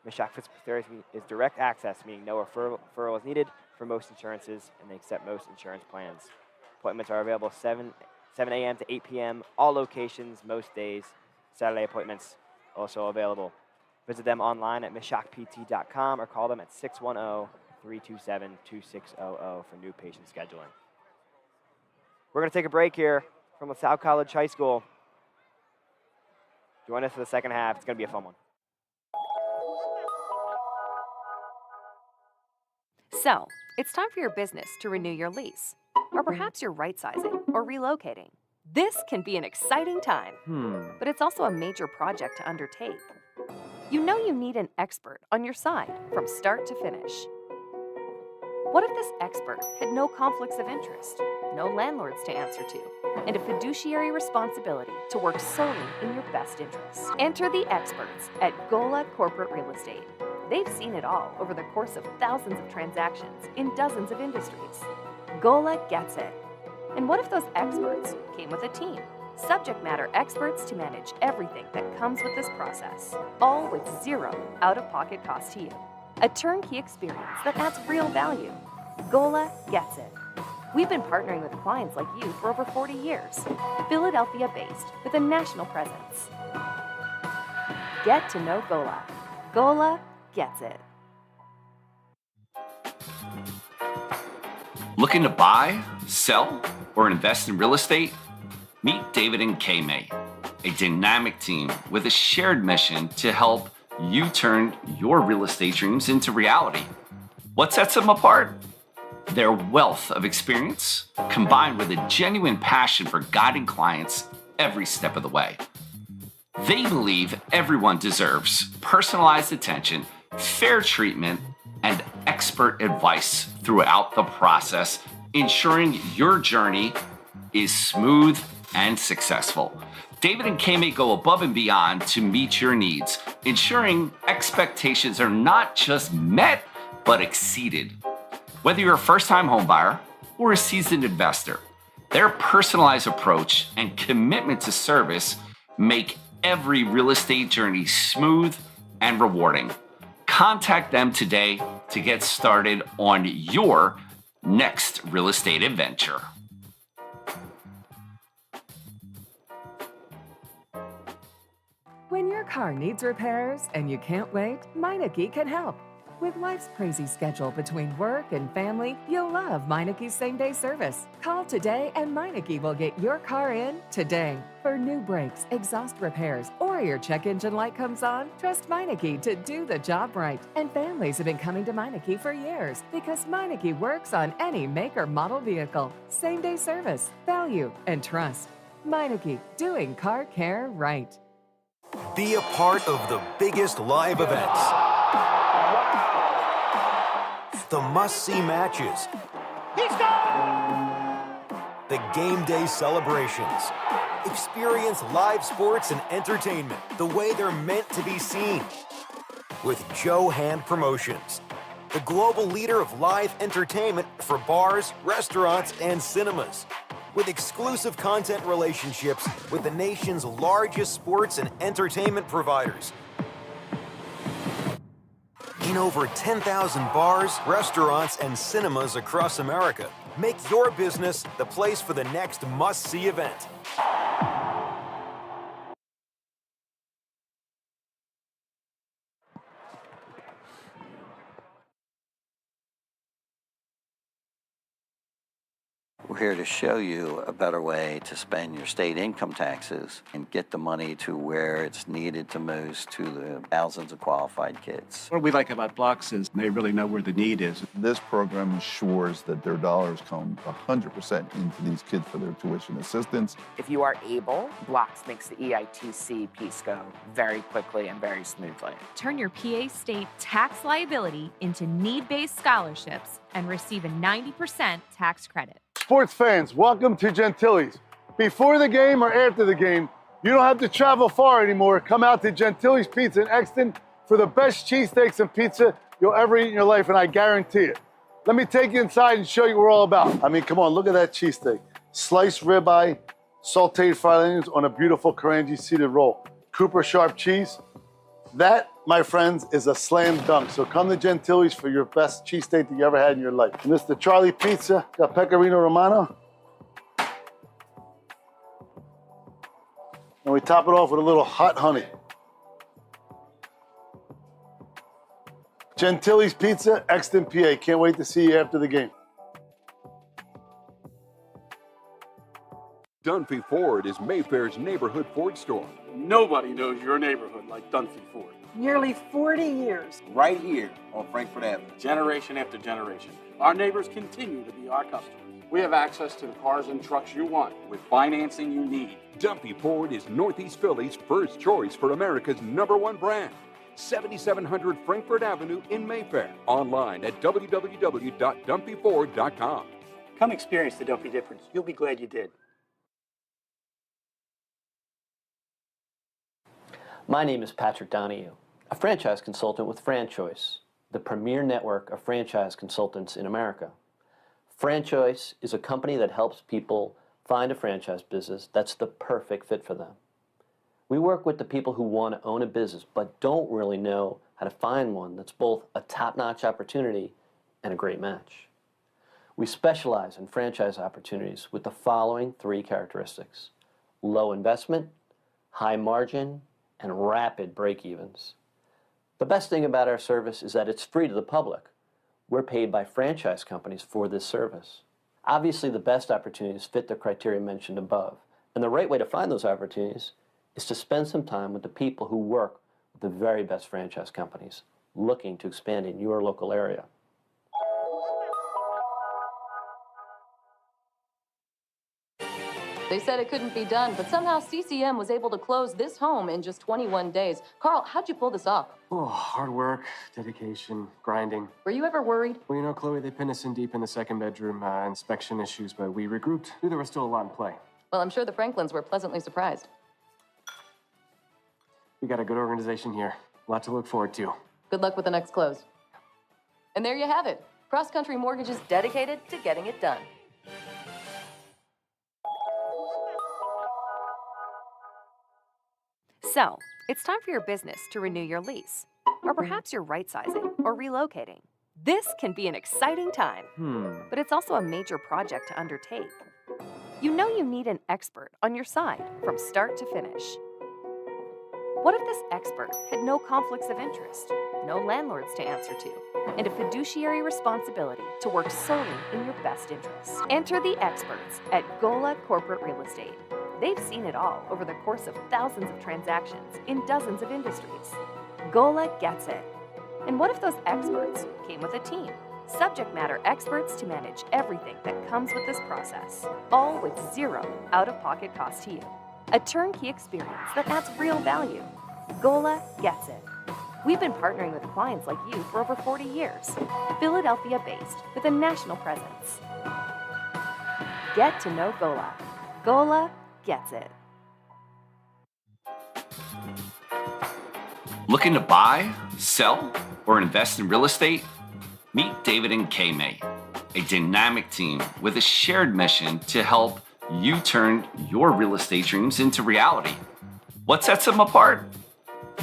Mishak Physical Therapy is direct access, meaning no referral is needed for most insurances, and they accept most insurance plans. Appointments are available 7 a.m. to 8 p.m., all locations, most days. Saturday appointments also available. Visit them online at mishakpt.com or call them at 610-327-2600 for new patient scheduling. We're going to take a break here from LaSalle College High School. Join us for the second half. It's going to be a fun one. So, it's time for your business to renew your lease. Or perhaps you're right-sizing or relocating. This can be an exciting time, but it's also a major project to undertake. You know you need an expert on your side from start to finish. What if this expert had no conflicts of interest, no landlords to answer to, and a fiduciary responsibility to work solely in your best interests? Enter the experts at Gola Corporate Real Estate. They've seen it all over the course of thousands of transactions in dozens of industries. Gola gets it. And what if those experts came with a team? Subject matter experts to manage everything that comes with this process, all with zero out-of-pocket cost to you. A turnkey experience that adds real value. Gola gets it. We've been partnering with clients like you for over 40 years, Philadelphia-based with a national presence. Get to know Gola. Gola gets it. Looking to buy, sell, or invest in real estate? Meet David and Kay May, a dynamic team with a shared mission to help you turn your real estate dreams into reality. What sets them apart? Their wealth of experience, combined with a genuine passion for guiding clients every step of the way. They believe everyone deserves personalized attention, fair treatment, and expert advice throughout the process, ensuring your journey is smooth and successful. David and Kay go above and beyond to meet your needs, ensuring expectations are not just met, but exceeded. Whether you're a first-time homebuyer or a seasoned investor, their personalized approach and commitment to service make every real estate journey smooth and rewarding. Contact them today to get started on your next real estate adventure. When your car needs repairs and you can't wait, Meineke can help. With life's crazy schedule between work and family, you'll love Meineke's same-day service. Call today and Meineke will get your car in today. For new brakes, exhaust repairs, or your check engine light comes on, trust Meineke to do the job right. And families have been coming to Meineke for years because Meineke works on any make or model vehicle. Same-day service, value, and trust. Meineke, doing car care right. Be a part of the biggest live events. The must-see matches. He's gone! The game day celebrations. Experience live sports and entertainment the way they're meant to be seen. With Joe Hand Promotions, the global leader of live entertainment for bars, restaurants, and cinemas. With exclusive content relationships with the nation's largest sports and entertainment providers. In over 10,000 bars, restaurants, and cinemas across America. Make your business the place for the next must-see event. We're here to show you a better way to spend your state income taxes and get the money to where it's needed to most to the thousands of qualified kids. What we like about Blocks is they really know where the need is. This program ensures that their dollars come 100% into these kids for their tuition assistance. If you are able, Blocks makes the EITC piece go very quickly and very smoothly. Turn your PA state tax liability into need-based scholarships and receive a 90% tax credit. Sports fans, welcome to Gentili's. Before the game or after the game, you don't have to travel far anymore. Come out to Gentili's Pizza in Exton for the best cheesesteaks and pizza you'll ever eat in your life, and I guarantee it. Let me take you inside and show you what we're all about. I mean, come on, look at that cheesesteak. Sliced ribeye, sauteed fried onions on a beautiful Karanji seeded roll. Cooper sharp cheese. That, my friends, is a slam dunk. So come to Gentili's for your best cheesesteak that you ever had in your life. And this is the Charlie Pizza, got Pecorino Romano. And we top it off with a little hot honey. Gentili's Pizza, Exton, PA. Can't wait to see you after the game. Dunphy Ford is Mayfair's neighborhood Ford store. Nobody knows your neighborhood like Dunphy Ford. Nearly 40 years. Right here on Frankfurt Avenue. Generation after generation. Our neighbors continue to be our customers. We have access to the cars and trucks you want with financing you need. Dunphy Ford is Northeast Philly's first choice for America's #1 brand. 7700 Frankfurt Avenue in Mayfair. Online at www.dunphyford.com. Come experience the Dunphy difference. You'll be glad you did. My name is Patrick Donahue, a franchise consultant with FranChoice, the premier network of franchise consultants in America. FranChoice is a company that helps people find a franchise business that's the perfect fit for them. We work with the people who want to own a business but don't really know how to find one that's both a top-notch opportunity and a great match. We specialize in franchise opportunities with the following 3 characteristics: low investment, high margin, and rapid break-evens. The best thing about our service is that it's free to the public. We're paid by franchise companies for this service. Obviously, the best opportunities fit the criteria mentioned above, and the right way to find those opportunities is to spend some time with the people who work with the very best franchise companies looking to expand in your local area. They said it couldn't be done, but somehow CCM was able to close this home in just 21 days. Carl, how'd you pull this off? Oh, hard work, dedication, grinding. Were you ever worried? Well, you know, Chloe, they pinned us in deep in the second bedroom, inspection issues, but we regrouped. Knew there was still a lot in play. Well, I'm sure the Franklins were pleasantly surprised. We got a good organization here. A lot to look forward to. Good luck with the next close. And there you have it. Cross Country Mortgage is dedicated to getting it done. So, it's time for your business to renew your lease. Or perhaps you're right-sizing or relocating. This can be an exciting time, but it's also a major project to undertake. You know you need an expert on your side from start to finish. What if this expert had no conflicts of interest, no landlords to answer to, and a fiduciary responsibility to work solely in your best interests? Enter the experts at Gola Corporate Real Estate. They've seen it all over the course of thousands of transactions in dozens of industries. Gola gets it. And what if those experts came with a team? Subject matter experts to manage everything that comes with this process, all with zero out-of-pocket cost to you. A turnkey experience that adds real value. Gola gets it. We've been partnering with clients like you for over 40 years, Philadelphia-based with a national presence. Get to know Gola. Gola gets it. Looking to buy, sell, or invest in real estate? Meet David and Kay-May, a dynamic team with a shared mission to help you turn your real estate dreams into reality. What sets them apart?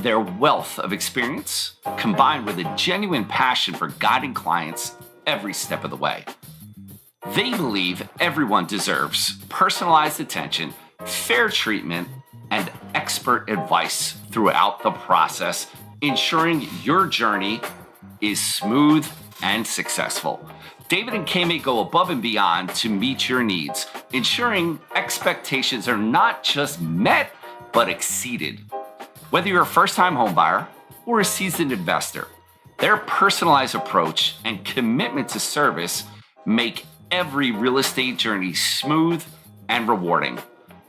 Their wealth of experience, combined with a genuine passion for guiding clients every step of the way. They believe everyone deserves personalized attention, fair treatment, and expert advice throughout the process, ensuring your journey is smooth and successful. David and Kay-May go above and beyond to meet your needs, ensuring expectations are not just met, but exceeded. Whether you're a first-time homebuyer or a seasoned investor, their personalized approach and commitment to service make every real estate journey smooth and rewarding.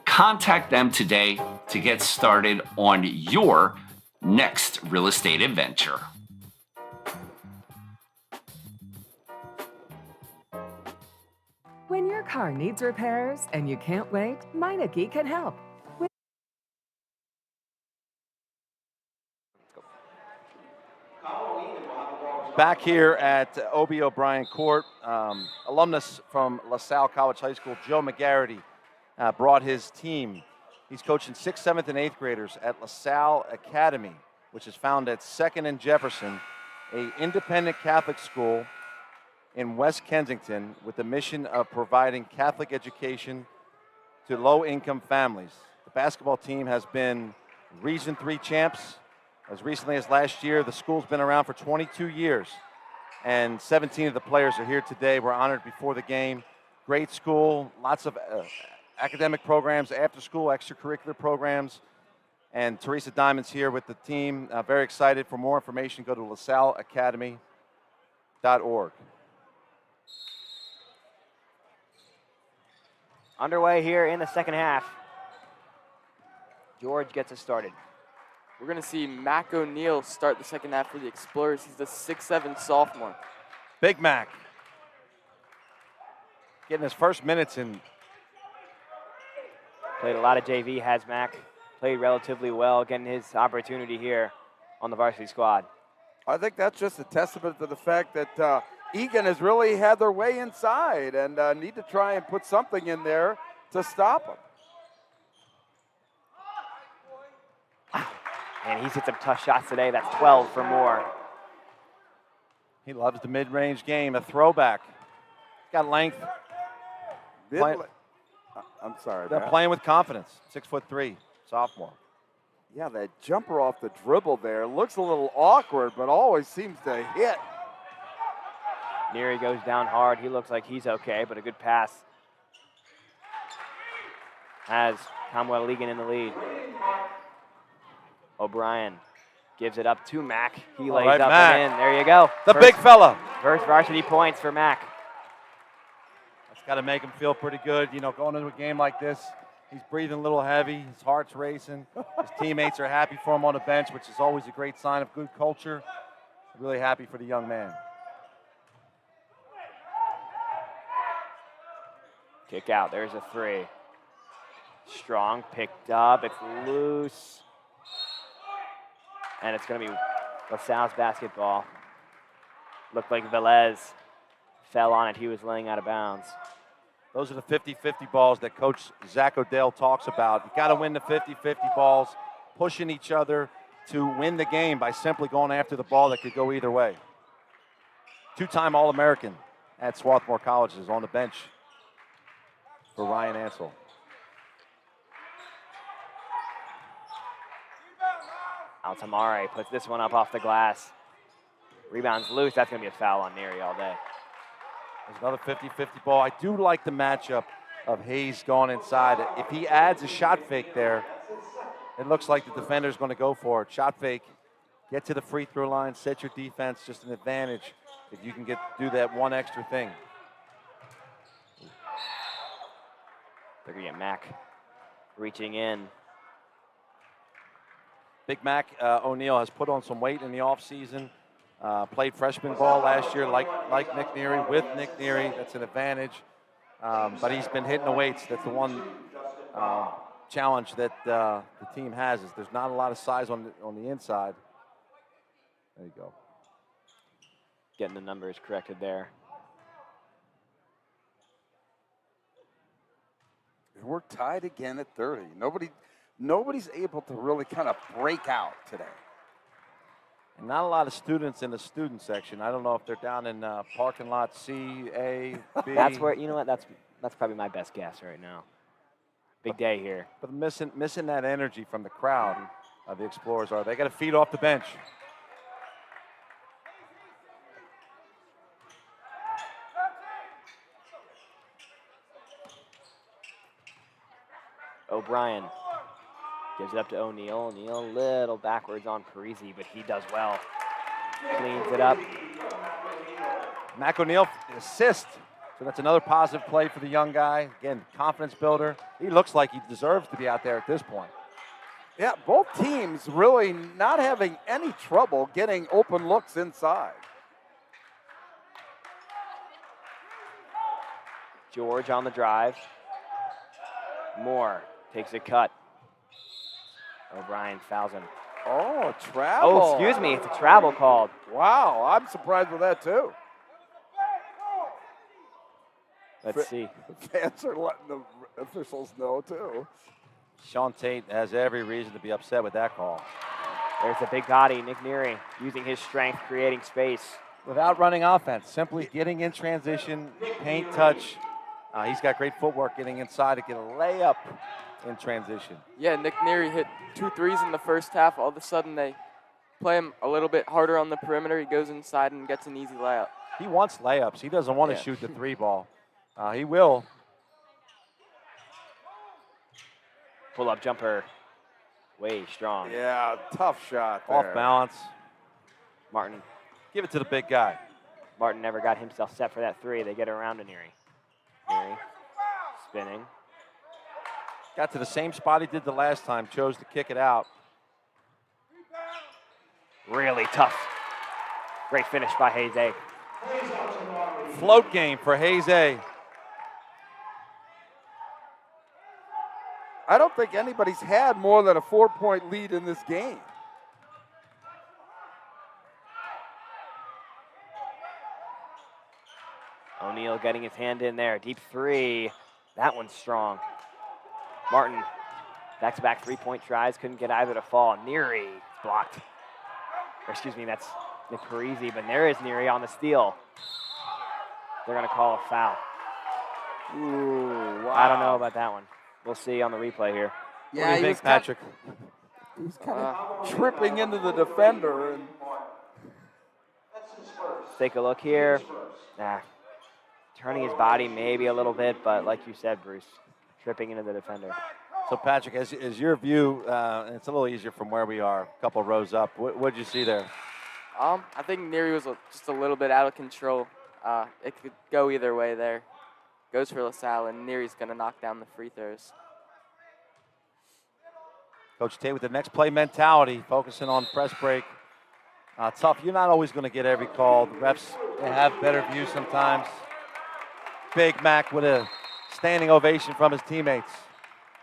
Contact them today to get started on your next real estate adventure. When your car needs repairs and you can't wait, Meineke can help. Back here at O.B. O'Brien Court, alumnus from LaSalle College High School, Joe McGarity, brought his team. He's coaching 6th, 7th, and 8th graders at LaSalle Academy, which is found at 2nd and Jefferson, an independent Catholic school in West Kensington with the mission of providing Catholic education to low-income families. The basketball team has been Region 3 champs. As recently as last year, the school's been around for 22 years, and 17 of the players are here today. We're honored before the game. Great school, lots of academic programs, after-school, extracurricular programs, and Teresa Diamond's here with the team. Very excited. For more information, go to lasalleacademy.org. Underway here in the second half. George gets us started. We're going to see Mac O'Neal start the second half for the Explorers. He's the 6'7" sophomore. Big Mac getting his first minutes in. Played a lot of JV, has Mac. Played relatively well, getting his opportunity here on the varsity squad. I think that's just a testament to the fact that Egan has really had their way inside and need to try and put something in there to stop them. And he's hit some tough shots today. That's 12 for more. He loves the mid-range game, a throwback. Got length. I'm sorry. They're playing with confidence. 6'3", sophomore. Yeah, that jumper off the dribble there looks a little awkward, but always seems to hit. Neary goes down hard. He looks like he's okay, but a good pass. Has Conwell-Egan in the lead. O'Brien gives it up to Mac. He lays up and in. There you go. The big fella. First varsity points for Mac. That's got to make him feel pretty good. You know, going into a game like this, He's breathing a little heavy. His heart's racing. His teammates are happy for him on the bench, which is always a great sign of good culture. Really happy for the young man. Kick out. There's a 3. Strong picked up. It's loose. And it's going to be LaSalle's basketball. Looked like Velez fell on it. He was laying out of bounds. Those are the 50-50 balls that Coach Zach O'Dell talks about. You got to win the 50-50 balls, pushing each other to win the game by simply going after the ball that could go either way. 2-time All-American at Swarthmore College is on the bench for Ryan Ansel. Altamare puts this one up off the glass. Rebound's loose. That's going to be a foul on Neary all day. There's another 50-50 ball. I do like the matchup of Hayes going inside. If he adds a shot fake there, it looks like the defender's going to go for it. Shot fake, get to the free throw line, set your defense, just an advantage if you can do that one extra thing. They're going to get Mack reaching in. Big Mac O'Neal has put on some weight in the offseason. Played freshman ball last year like Nick Neary, with Nick Neary. That's an advantage. But he's been hitting the weights. That's the one challenge that the team has, is there's not a lot of size on the inside. There you go. Getting the numbers corrected there. We're tied again at 30. Nobody's able to really kind of break out today. And not a lot of students in the student section. I don't know if they're down in parking lot C, A, B. That's where, you know what, that's probably my best guess right now. Big day here. But missing that energy from the crowd, the Explorers are. They got to feed off the bench. O'Brien gives it up to O'Neal. O'Neal a little backwards on Parisi, but he does well. Cleans it up. Mac O'Neal assist. So that's another positive play for the young guy. Again, confidence builder. He looks like he deserves to be out there at this point. Yeah, both teams really not having any trouble getting open looks inside. George on the drive. Moore takes a cut. O'Brien fouls him. Oh, travel. Oh, excuse me. It's a travel called. Wow, I'm surprised with that, too. Let's see. Fans are letting the officials know, too. Sean Tate has every reason to be upset with that call. There's a big body, Nick Neary, using his strength, creating space. Without running offense, simply getting in transition, paint touch. He's got great footwork getting inside to get a layup in transition. Yeah, Nick Neary hit 2 threes in the first half. All of a sudden, they play him a little bit harder on the perimeter. He goes inside and gets an easy layup. He wants layups. He doesn't want to shoot the 3 ball. He will. Pull-up jumper. Way strong. Yeah, tough shot there. Off balance. Martin. Give it to the big guy. Martin never got himself set for that 3. They get around to Neary. Neary spinning. Got to the same spot he did the last time. Chose to kick it out. Really tough. Great finish by Hayes A. Float game for Hayes A. I don't think anybody's had more than a 4-point lead in this game. O'Neal getting his hand in there. Deep 3. That one's strong. Martin, back-to-back 3-point tries. Couldn't get either to fall. Neary blocked. Or excuse me, that's Nick Parisi, but there is Neary on the steal. They're going to call a foul. Ooh, wow. I don't know about that one. We'll see on the replay here. Yeah, what do you think, Patrick? He's kind of tripping into the defender. And take a look here. Turning his body maybe a little bit, but like you said, Bruce, tripping into the defender. So, Patrick, as your view, and it's a little easier from where we are, a couple rows up, what did you see there? I think Neary was just a little bit out of control. It could go either way there. Goes for LaSalle, and Neary's going to knock down the free throws. Coach Tate with the next play mentality, focusing on press break. Tough. You're not always going to get every call. The refs, they have better views sometimes. Big Mac with a standing ovation from his teammates.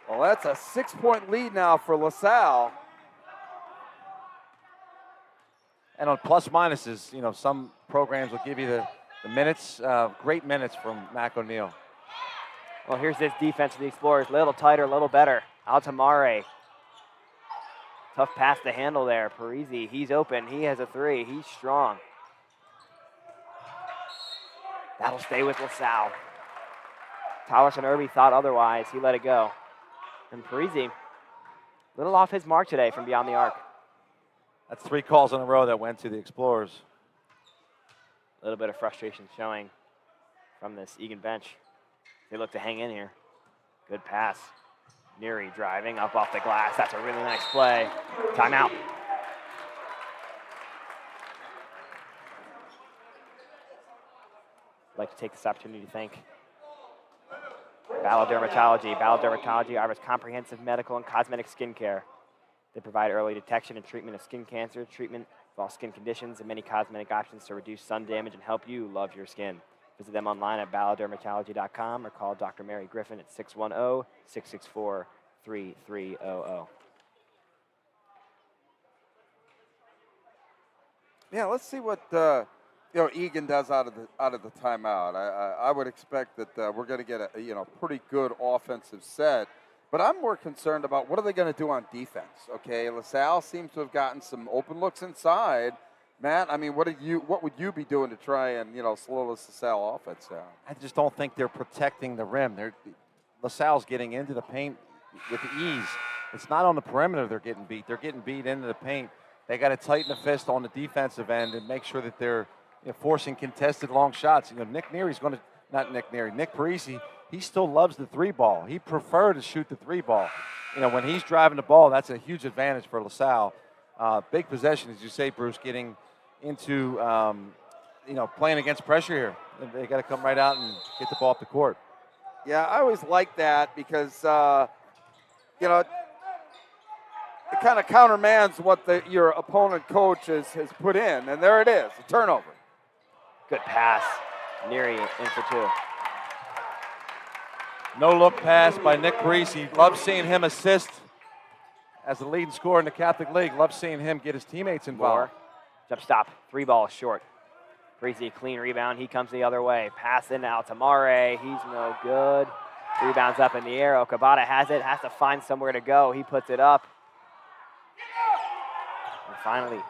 Well, that's a 6-point lead now for LaSalle. And on plus minuses, you know, some programs will give you the minutes, great minutes from Mac O'Neill. Well, here's this defense of the Explorers. A little tighter, a little better. Altamare. Tough pass to handle there. Parisi, he's open. He has a three. He's strong. That'll stay with LaSalle. Tylerson Irby thought otherwise. He let it go. And Parisi, a little off his mark today from beyond the arc. That's 3 calls in a row that went to the Explorers. A little bit of frustration showing from this Egan bench. They look to hang in here. Good pass. Neary driving up off the glass. That's a really nice play. Timeout. I'd like to take this opportunity to thank Ballard Dermatology. Ballard Dermatology offers comprehensive medical and cosmetic skincare. They provide early detection and treatment of skin cancer, treatment of all skin conditions, and many cosmetic options to reduce sun damage and help you love your skin. Visit them online at ballarddermatology.com or call Dr. Mary Griffin at 610-664-3300. Yeah, let's see what Egan does out of the timeout. I would expect that we're going to get a pretty good offensive set, but I'm more concerned about what are they going to do on defense. Okay, LaSalle seems to have gotten some open looks inside. Matt, I mean, what would you be doing to try and slow this LaSalle offense down? I just don't think they're protecting the rim. LaSalle's getting into the paint with ease. It's not on the perimeter they're getting beat. They're getting beat into the paint. They got to tighten the fist on the defensive end and make sure that they're forcing contested long shots. Nick Parisi, he still loves the 3-ball. He preferred to shoot the 3-ball. When he's driving the ball, that's a huge advantage for LaSalle. Big possession, as you say, Bruce, getting into, playing against pressure here. They got to come right out and get the ball up the court. Yeah, I always like that because, it kind of countermands what your opponent coach has put in. And there it is, a turnover. Good pass. Neary in for 2. No-look pass by Nick Parisi. Love seeing him assist as the leading scorer in the Catholic League. Love seeing him get his teammates involved. Jump stop. 3-ball short. Parisi, clean rebound. He comes the other way. Pass in to Altamare. He's no good. Rebounds up in the air. Okabata has it. Has to find somewhere to go. He puts it up. And finally.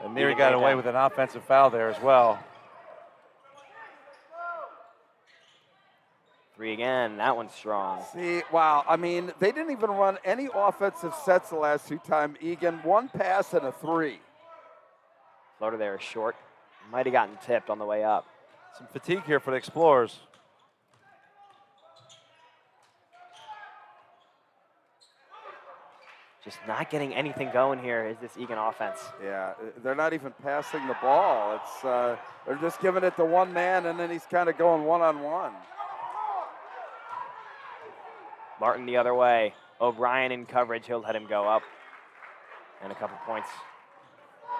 And Neary got away with an offensive foul there as well. 3 again. That one's strong. See, wow. I mean, they didn't even run any offensive sets the last 2 times. Egan, 1 pass and a 3. Floater there is short. Might have gotten tipped on the way up. Some fatigue here for the Explorers. Just not getting anything going here is this Egan offense. Yeah, they're not even passing the ball. It's they're just giving it to one man, and then he's kind of going one-on-one. Martin the other way. O'Brien in coverage. He'll let him go up. And a couple points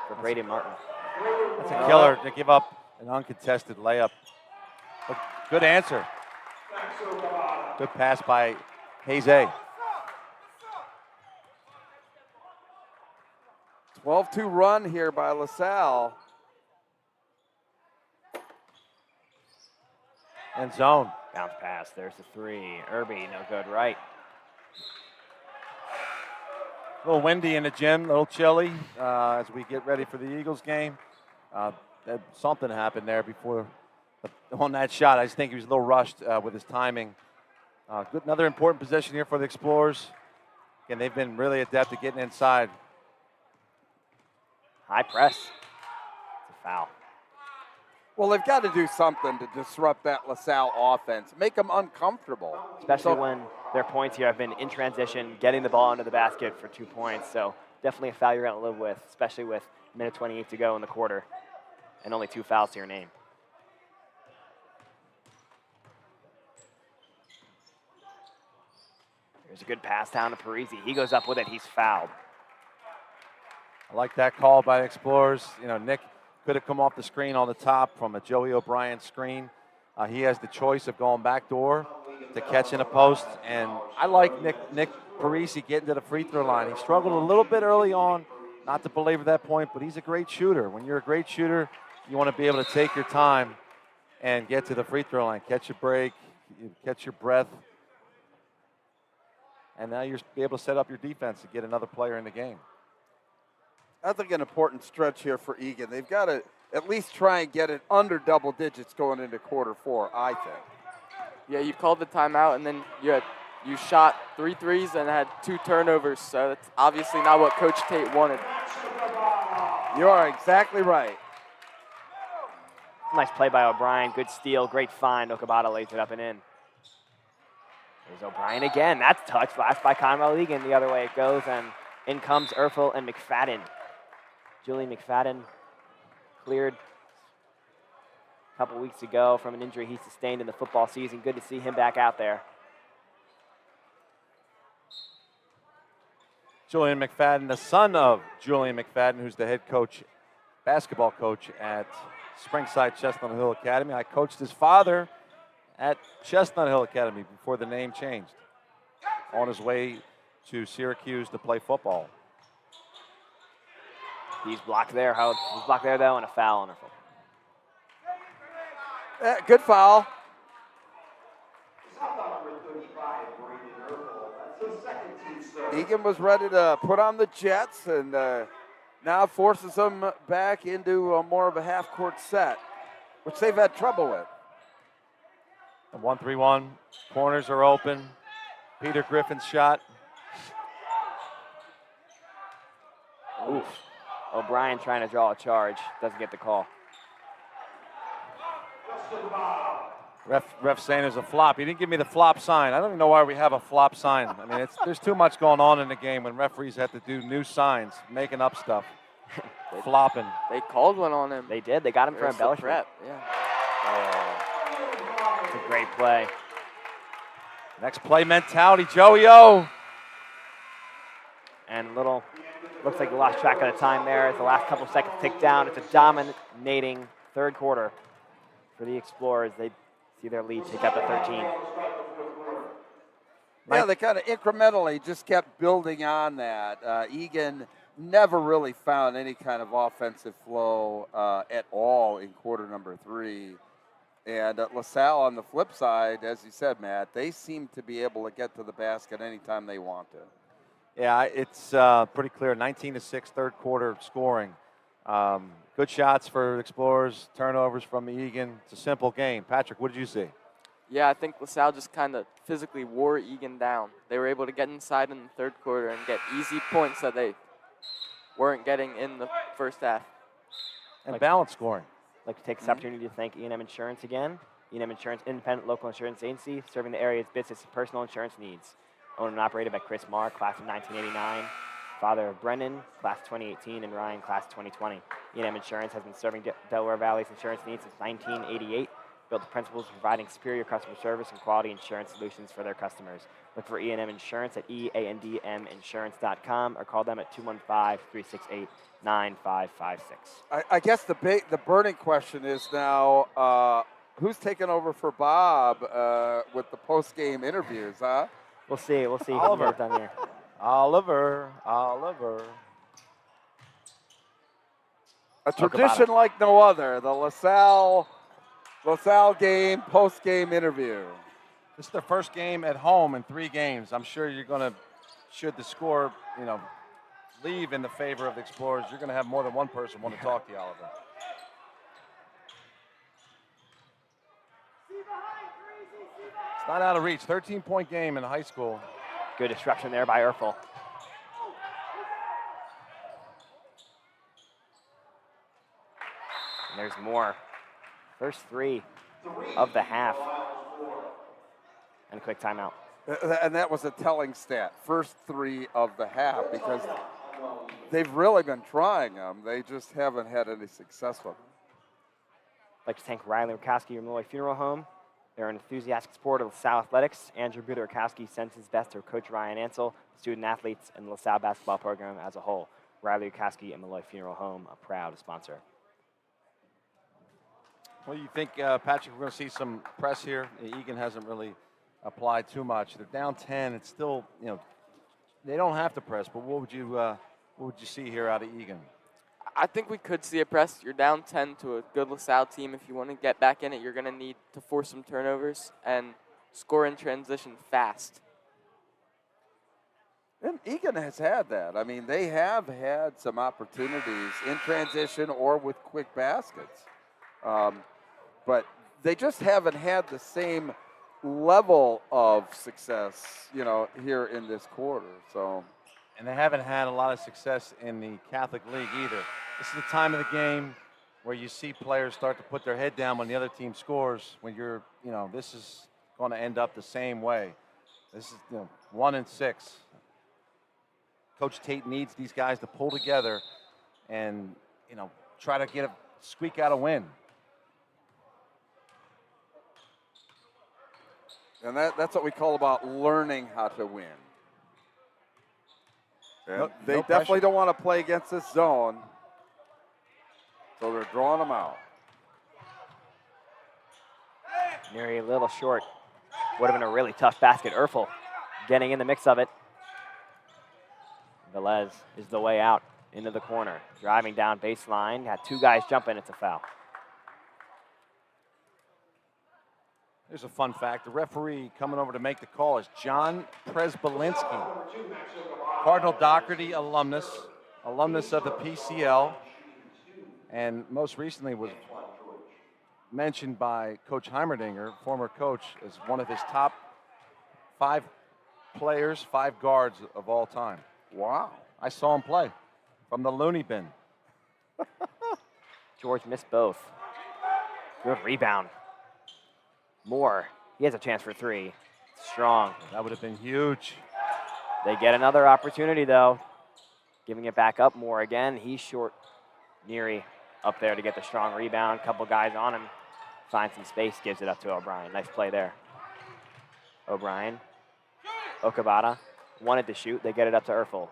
for Braden Martin. That's a killer to give up an uncontested layup. But good answer. Good pass by Jose. 12-2 run here by LaSalle. End zone. Bounce pass. There's the 3. Irby, no good. Right. A little windy in the gym, a little chilly as we get ready for the Eagles game. Something happened there before on that shot. I just think he was a little rushed with his timing. Good, another important possession here for the Explorers. Again, they've been really adept at getting inside. High press. It's a foul. Well, they've got to do something to disrupt that LaSalle offense, make them uncomfortable. Especially when their points here have been in transition, getting the ball into the basket for 2 points. So definitely a foul you're going to live with, especially with minute 28 to go in the quarter and only 2 fouls to your name. There's a good pass down to Parisi. He goes up with it. He's fouled. I like that call by the Explorers. You know, Nick could have come off the screen on the top from a Joey O'Brien screen. He has the choice of going backdoor to catch in a post, and I like Nick Parisi getting to the free throw line. He struggled a little bit early on, not to belabor that point, but he's a great shooter. When you're a great shooter, you want to be able to take your time and get to the free throw line, catch your break, catch your breath, and now you're be able to set up your defense to get another player in the game. I think an important stretch here for Egan. They've got to at least try and get it under double digits going into quarter 4, I think. Yeah, you called the timeout, and then you shot 3 threes and had 2 turnovers, so that's obviously not what Coach Tate wanted. You are exactly right. Nice play by O'Brien. Good steal. Great find. Okabata lays it up and in. There's O'Brien again. That's touch. Last by Conwell-Egan. The other way it goes, and in comes Erfel and McFadden. Julian McFadden cleared a couple weeks ago from an injury he sustained in the football season. Good to see him back out there. Julian McFadden, the son of Julian McFadden, who's the head coach, basketball coach at Springside Chestnut Hill Academy. I coached his father at Chestnut Hill Academy before the name changed, on his way to Syracuse to play football. He's blocked there. He's blocked there, though, and a foul on her. Good foul. Egan was ready to put on the Jets, and now forces them back into more of a half-court set, which they've had trouble with. The 1-3-1. Corners are open. Peter Griffin's shot. Oof. O'Brien trying to draw a charge. Doesn't get the call. Ref saying there's a flop. He didn't give me the flop sign. I don't even know why we have a flop sign. I mean, there's too much going on in the game when referees have to do new signs, making up stuff, flopping. They called one on him. They did. They got him for embellishment. Yeah. It's a great play. Next play mentality, Joey O. And looks like we lost track of the time there as the last couple seconds tick down. It's a dominating third quarter for the Explorers. They see their lead take up to 13. Yeah, they kind of incrementally just kept building on that. Egan never really found any kind of offensive flow at all in quarter number 3. And LaSalle on the flip side, as you said, Matt, they seem to be able to get to the basket anytime they want to. Yeah, it's pretty clear. 19-6 third quarter scoring. Good shots for Explorers, turnovers from Egan. It's a simple game. Patrick, what did you see? Yeah, I think LaSalle just kind of physically wore Egan down. They were able to get inside in the third quarter and get easy points that they weren't getting in the first half. And balance scoring. I'd like to take this opportunity to thank E&M Insurance again. E&M Insurance, independent local insurance agency, serving the area's business and personal insurance needs. Owned and operated by Chris Marr, class of 1989. Father of Brennan, class 2018, and Ryan, class 2020. E&M Insurance has been serving Delaware Valley's insurance needs since 1988. Built the principles of providing superior customer service and quality insurance solutions for their customers. Look for E&M Insurance at eandminsurance.com or call them at 215-368-9556. I guess the burning question is now, who's taking over for Bob with the post-game interviews, huh? We'll see. We'll see. Oliver. Done here. Oliver. A tradition like no other. The LaSalle game, post-game interview. This is their first game at home in 3 games. I'm sure you're going to, should the score, leave in the favor of the Explorers, you're going to have more than one person want to talk to you, Oliver. It's not out of reach. 13-point game in high school. Good disruption there by Erfel. And there's more. First 3 of the half. And a quick timeout. And that was a telling stat. First 3 of the half, because they've really been trying them. They just haven't had any success with them. I'd like to thank Riley Rakowski, your Malloy Funeral Home. They're an enthusiastic support of LaSalle athletics. Andrew Buderkowski sends his best to Coach Ryan Ansel, student athletes, and the LaSalle basketball program as a whole. Riley Bukowski and Malloy Funeral Home, a proud sponsor. Well, you think, Patrick, we're going to see some press here? Egan hasn't really applied too much. They're down 10. It's still, they don't have to press, but what would you see here out of Egan? I think we could see a press. You're down 10 to a good LaSalle team. If you want to get back in it, you're going to need to force some turnovers and score in transition fast. And Egan has had that. I mean, they have had some opportunities in transition or with quick baskets. But they just haven't had the same level of success, here in this quarter. So, and they haven't had a lot of success in the Catholic League either. This is the time of the game where you see players start to put their head down when the other team scores. When you're, this is going to end up the same way. This is 1-6. Coach Tate needs these guys to pull together and, try to squeak out a win. And that's what we call about learning how to win. And they definitely don't want to play against this zone, so they're drawing them out. Neary a little short. Would have been a really tough basket. Erfel getting in the mix of it. Velez is the way out into the corner. Driving down baseline. Had two guys jumping. It's a foul. Here's a fun fact. The referee coming over to make the call is John Presbolinski, Cardinal Doherty alumnus of the PCL, and most recently was mentioned by Coach Heimerdinger, former coach, as one of his top 5 players, 5 guards of all time. Wow. I saw him play from the loony bin. George missed both. Good rebound. Moore, he has a chance for 3. Strong. That would have been huge. They get another opportunity, though. Giving it back up. Moore again. He's short. Neary up there to get the strong rebound. Couple guys on him. Finds some space. Gives it up to O'Brien. Nice play there. O'Brien. Okabata wanted to shoot. They get it up to Erfel.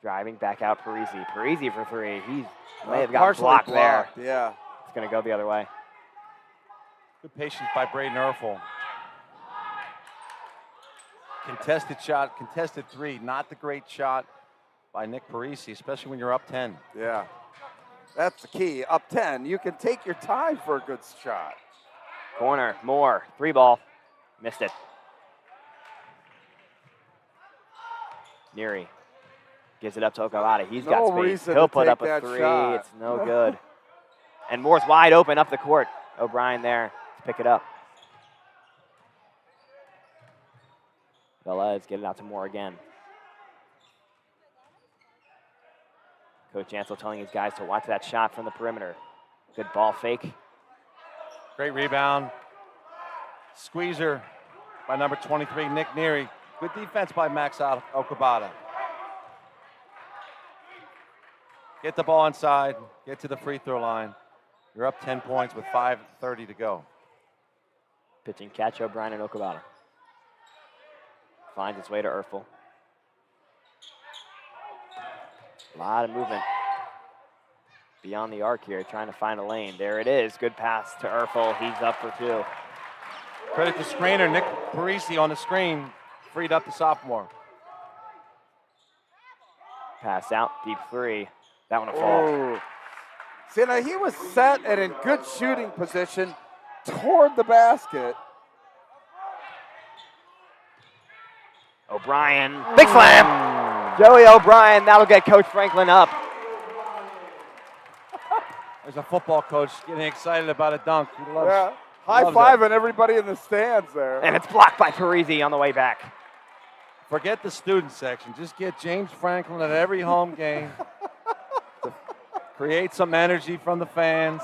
Driving back out Parisi. Parisi for 3. He may have got blocked there. Yeah. It's going to go the other way. Good patience by Braden Erfel. Contested shot, contested 3. Not the great shot by Nick Parisi, especially when you're up 10. Yeah. That's the key. Up 10, you can take your time for a good shot. Corner, Moore, 3 ball. Missed it. Neary gives it up to Okawada. He's got space. He'll put up a 3. Shot. It's no good. And Moore's wide open up the court. O'Brien there to pick it up. Velez get it out to Moore again. Coach Ansel telling his guys to watch that shot from the perimeter. Good ball fake. Great rebound. Squeezer by number 23, Nick Neary. Good defense by Max Okabata. Get the ball inside, get to the free throw line. You're up 10 points with 5:30 to go. Pitching catch, O'Brien and Okabata. Finds its way to Erfel. A lot of movement beyond the arc here, trying to find a lane. There it is. Good pass to Erfel. He's up for 2. Credit to screener Nick Parisi on the screen. Freed up the sophomore. Pass out, deep 3. That one will fall. Oh. See, now he was set and in good shooting position toward the basket. O'Brien, big slam. Joey O'Brien, that'll get Coach Franklin up. There's a football coach getting excited about a dunk. He loves, high-fiving everybody in the stands there. And it's blocked by Parisi on the way back. Forget the student section. Just get James Franklin at every home game. To create some energy from the fans.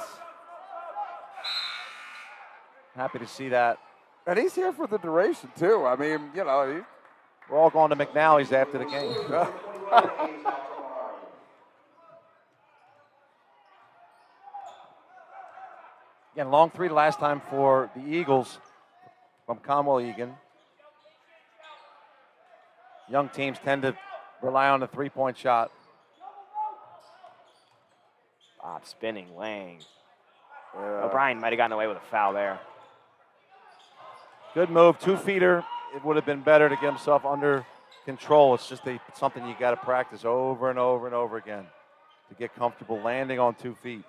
Happy to see that. And he's here for the duration, too. I mean, we're all going to McNally's after the game. Again, long three last time for the Eagles from Conwell-Egan. Young teams tend to rely on the three-point shot. Bob spinning, Lang. O'Brien might have gotten away with a foul there. Good move, 2-feeder. It would have been better to get himself under control. It's just something you got to practice over and over and over again to get comfortable landing on 2 feet.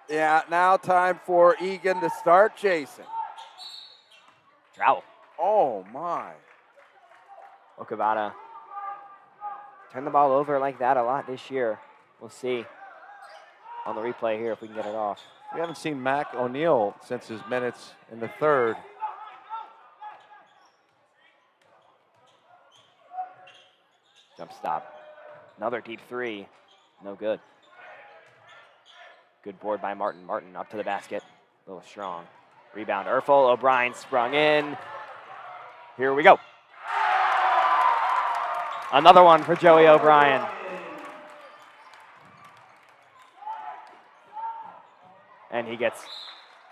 Yeah, now time for Egan to start chasing. Travel. Oh, my. Okabata turned the ball over like that a lot this year. We'll see on the replay here if we can get it off. We haven't seen Mac O'Neal since his minutes in the third. Jump stop. Another deep three. No good. Good board by Martin. Martin up to the basket. A little strong. Rebound, Erfel. O'Brien sprung in. Here we go. Another one for Joey O'Brien. And he gets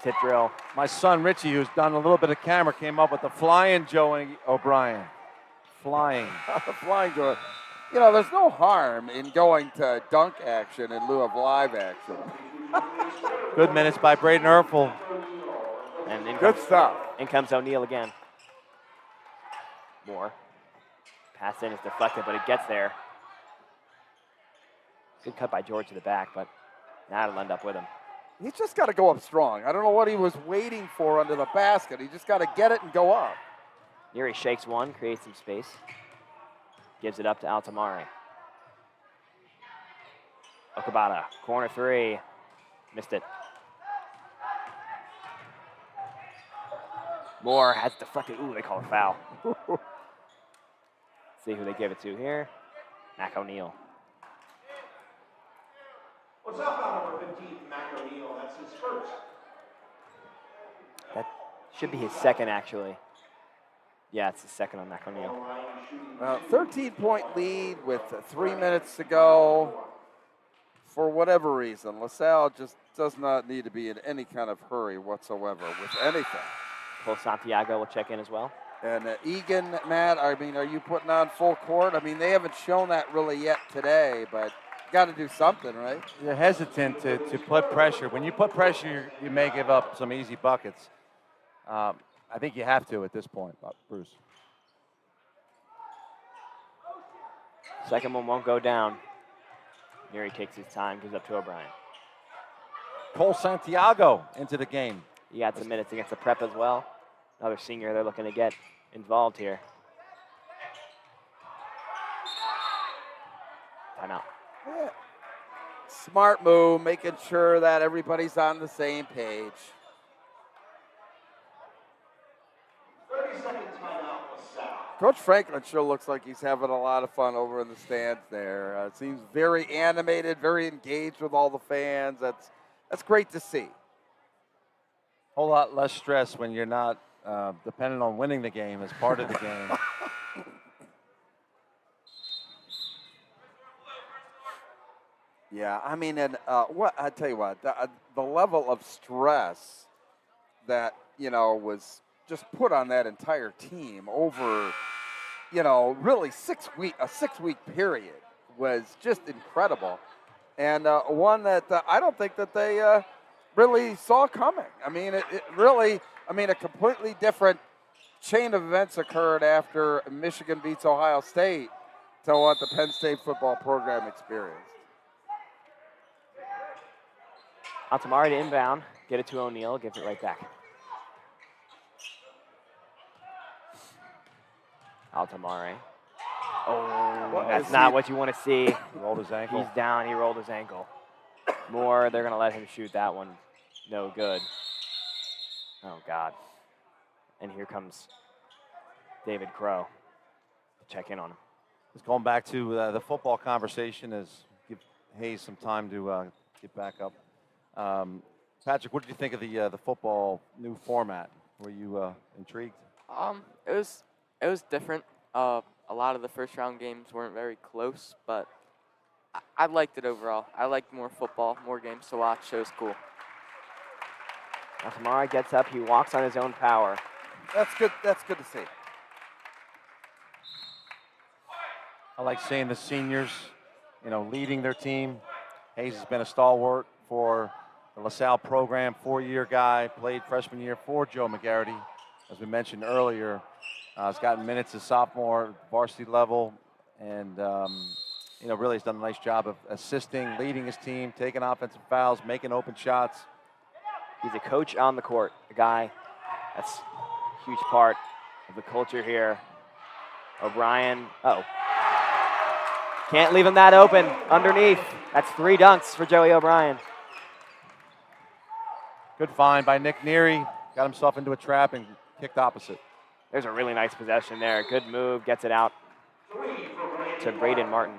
tip drill. My son Richie, who's done a little bit of camera, came up with the flying Joey O'Brien. Flying. Flying Joey. You know, there's no harm in going to dunk action in lieu of live action. Good minutes by Braden Erfel. And good stuff. In comes O'Neal again. Moore. Pass in is deflected, but it gets there. Good cut by George to the back, but now it'll end up with him. He's just got to go up strong. I don't know what he was waiting for under the basket. He just got to get it and go up. Neary shakes one, creates some space. Gives it up to Altamari. Okabata, corner three. Missed it. Moore has deflected. Ooh, they call a foul. See who they give it to here. Mac O'Neal. What's up, number 15, Mac O'Neal? That's his first. That should be his second, actually. Yeah, it's his second on Mac O'Neal. 13-point lead with 3 minutes to go. For whatever reason, LaSalle just does not need to be in any kind of hurry whatsoever with anything. Cole Santiago will check in as well. And Egan, Matt, I mean, are you putting on full court? I mean, they haven't shown that really yet today, but got to do something, right? You're hesitant to put pressure. When you put pressure, you may give up some easy buckets. I think you have to at this point, Bruce. Second one won't go down. Neary takes his time, gives up to O'Brien. Cole Santiago into the game. He got some minutes against the prep as well. Another senior they're looking to get involved here. Timeout. Yeah. Smart move, making sure that everybody's on the same page. 30-second timeout, LaSalle. Coach Franklin sure looks like he's having a lot of fun over in the stands there. Seems very animated, very engaged with all the fans. That's great to see. Whole lot less stress when you're not dependent on winning the game as part of the game. Yeah, I mean, and what I tell you what, the level of stress that was just put on that entire team over, really a 6-week period was just incredible, and one that I don't think that they really saw coming. I mean, it really, a completely different chain of events occurred after Michigan beats Ohio State to what the Penn State football program experienced. Altamari to inbound, get it to O'Neal, gives it right back. Altamari. Oh, that's not what you want to see. He rolled his ankle. He's down, he rolled his ankle. Moore, they're going to let him shoot that one. No good. Oh, God. And here comes David Crow to check in on him. Just going back to the football conversation as give Hayes some time to get back up. Patrick, what did you think of the football new format? Were you intrigued? It was different. A lot of the first round games weren't very close, but I liked it overall. I liked more football, more games to watch. So it was cool. Now Tamari gets up. He walks on his own power. That's good. That's good to see. I like seeing the seniors, leading their team. Hayes has been a stalwart for the LaSalle program, 4-year guy, played freshman year for Joe McGarity. As we mentioned earlier, has gotten minutes as sophomore, varsity level, and really has done a nice job of assisting, leading his team, taking offensive fouls, making open shots. He's a coach on the court, a guy that's a huge part of the culture here. O'Brien, can't leave him that open underneath. That's 3 dunks for Joey O'Brien. Good find by Nick Neary. Got himself into a trap and kicked opposite. There's a really nice possession there. Good move, gets it out to Braden Martin.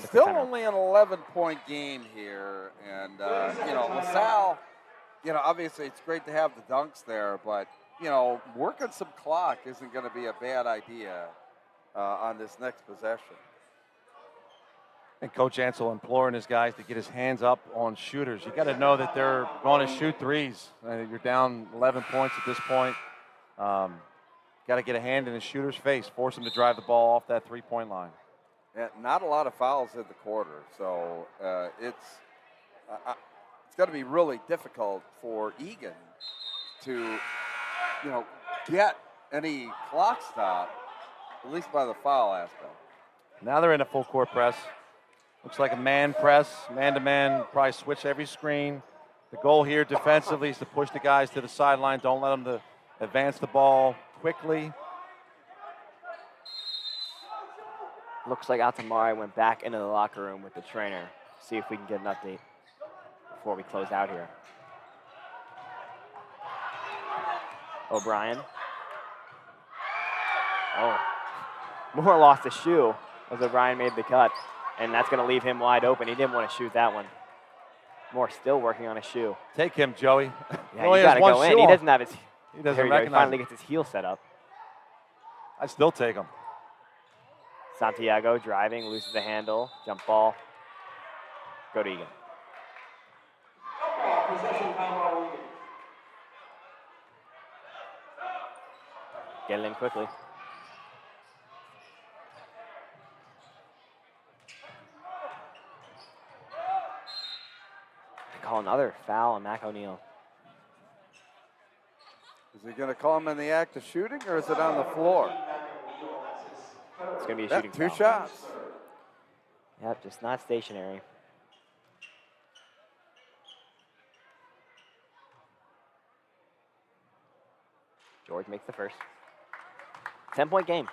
Still only an 11-point game here. And, LaSalle, obviously it's great to have the dunks there, but, working some clock isn't going to be a bad idea on this next possession. And Coach Ansel imploring his guys to get his hands up on shooters. You got to know that they're going to shoot threes. You're down 11 points at this point. Got to get a hand in the shooter's face, force him to drive the ball off that 3-point line. Yeah, not a lot of fouls in the quarter, so it's going to be really difficult for Egan to, get any clock stop, at least by the foul aspect. Now they're in a full court press. Looks like a man press, man-to-man, probably switch every screen. The goal here defensively is to push the guys to the sideline. Don't let them advance the ball quickly. Looks like Altamari went back into the locker room with the trainer. See if we can get an update before we close out here. O'Brien. Moore lost a shoe as O'Brien made the cut, and that's going to leave him wide open. He didn't want to shoot that one. Moore still working on a shoe. Take him, Joey. Yeah, you got to go in. He doesn't have his. He doesn't recognize. He finally gets his heel set up. I still take him. Santiago driving, loses the handle, jump ball. Go to Egan. Get it in quickly. They call another foul on Mac O'Neal. Is he going to call him in the act of shooting, or is it on the floor? It's going to be a shooting two foul. shots. Yep, just not stationary. George makes the first. 10-point game.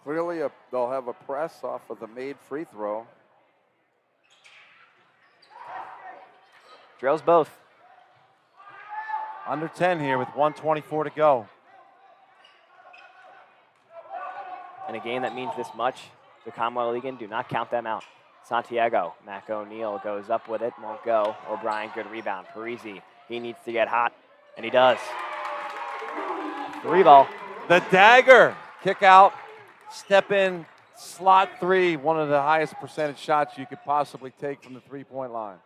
Clearly, they'll have a press off of the made free throw. Drills both. Under 10 here with 1:24 to go. In a game that means this much, the Conwell-Egan, do not count them out. Santiago, Mac O'Neal goes up with it, won't go. O'Brien, good rebound. Parisi, he needs to get hot, and he does. 3 ball. The dagger. Kick out, step in, slot 3. One of the highest percentage shots you could possibly take from the 3-point line.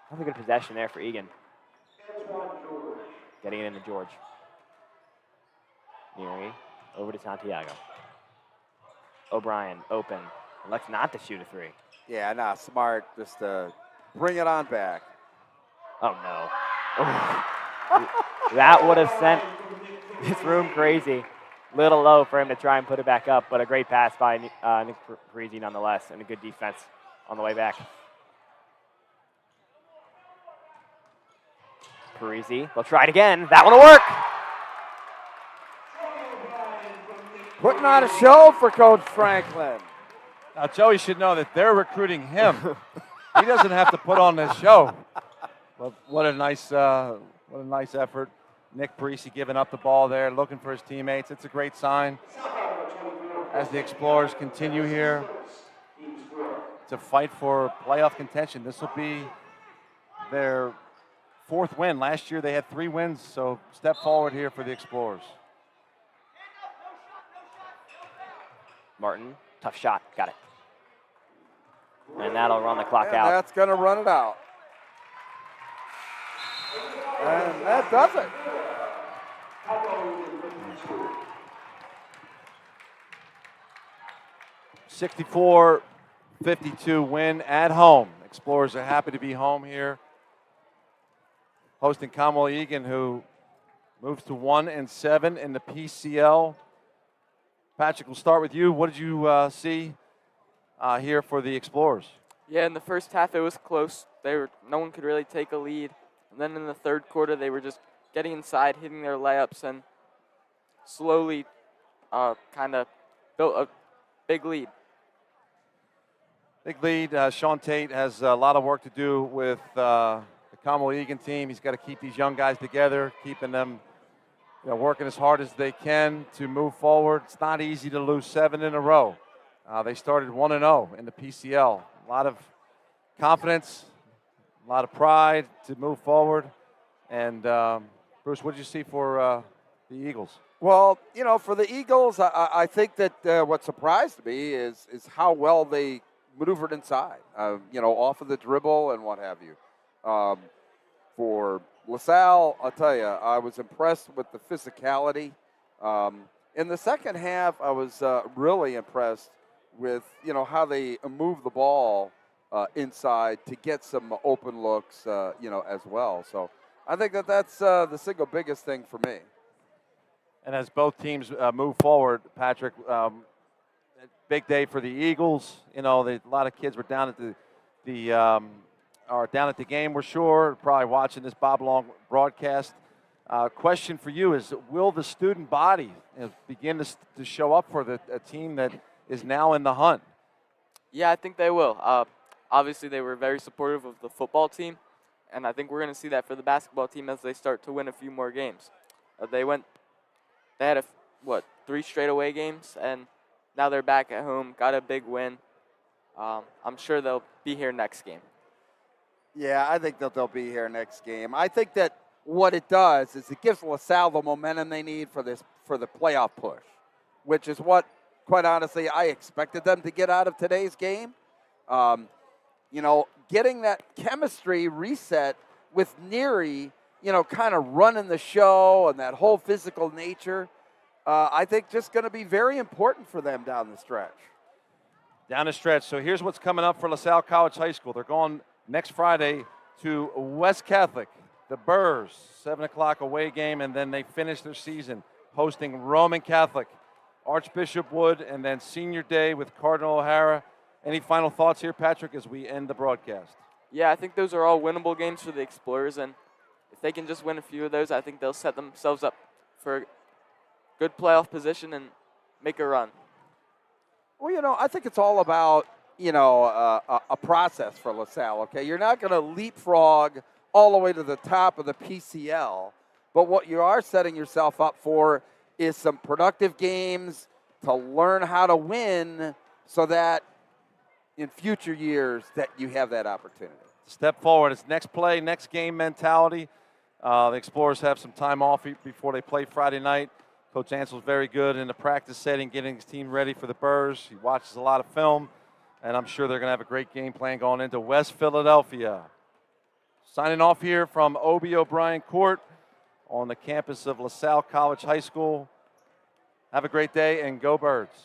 That's a good possession there for Egan. Getting it into George. Neary, over to Santiago. O'Brien, open. Elects not to shoot a 3. Yeah, nah, smart. Just bring it on back. Oh, no. That would have sent this room crazy. Little low for him to try and put it back up, but a great pass by Nick Parisi nonetheless, and a good defense on the way back. Parisi, they'll try it again. That one will work. Putting on a show for Coach Franklin. Now, Joey should know that they're recruiting him. He doesn't have to put on this show. But what a nice effort. Nick Parisi giving up the ball there, looking for his teammates. It's a great sign as the Explorers continue here to fight for playoff contention. This will be their 4th win. Last year they had 3 wins, so step forward here for the Explorers. Martin, tough shot, got it. And that'll run the clock And out. that's going to run it out. And that does it. 64-52 win at home. Explorers are happy to be home here, hosting Conwell-Egan, who moves to 1-7 in the PCL. Patrick, we'll start with you. What did you see here for the Explorers? Yeah, in the first half it was close. No one could really take a lead. And then in the third quarter they were just getting inside, hitting their layups, and slowly kind of built a big lead. Big lead. Sean Tate has a lot of work to do with the Conwell-Egan team. He's got to keep these young guys together, keeping them working as hard as they can to move forward. It's not easy to lose 7 in a row. They started 1-0 in the PCL. A lot of confidence, a lot of pride to move forward. And Bruce, what did you see for the Eagles? Well, for the Eagles, I think that what surprised me is how well they maneuvered inside, off of the dribble and what have you. For LaSalle, I'll tell you, I was impressed with the physicality. In the second half, I was really impressed with, how they move the ball inside to get some open looks, as well. So I think that's the single biggest thing for me. And as both teams move forward, Patrick, big day for the Eagles. A lot of kids were down at down at the game, we're sure, probably watching this Bob Long broadcast. Question for you is, will the student body begin to show up for a team that is now in the hunt? Yeah, I think they will. Obviously, they were very supportive of the football team, and I think we're going to see that for the basketball team as they start to win a few more games. They had 3 straight away games, and now they're back at home, got a big win. I'm sure they'll be here next game. Yeah, I think that they'll be here next game. I think that what it does is it gives LaSalle the momentum they need for the playoff push, which is what, quite honestly, I expected them to get out of today's game. Getting that chemistry reset with Neary, kind of running the show and that whole physical nature, I think just going to be very important for them down the stretch. Down the stretch. So here's what's coming up for LaSalle College High School. They're going next Friday to West Catholic, the Burrs, 7 o'clock away game, and then they finish their season hosting Roman Catholic, Archbishop Wood, and then Senior Day with Cardinal O'Hara. Any final thoughts here, Patrick, as we end the broadcast? Yeah, I think those are all winnable games for the Explorers, and if they can just win a few of those, I think they'll set themselves up for a good playoff position and make a run. Well, I think it's all about, a process for LaSalle, okay? You're not going to leapfrog all the way to the top of the PCL, but what you are setting yourself up for is some productive games to learn how to win so that in future years that you have that opportunity. Step forward. It's next play, next game mentality. The Explorers have some time off before they play Friday night. Coach Ansell's very good in the practice setting, getting his team ready for the Burrs. He watches a lot of film, and I'm sure they're going to have a great game plan going into West Philadelphia. Signing off here from O.B. O'Brien Court on the campus of LaSalle College High School. Have a great day, and go Birds.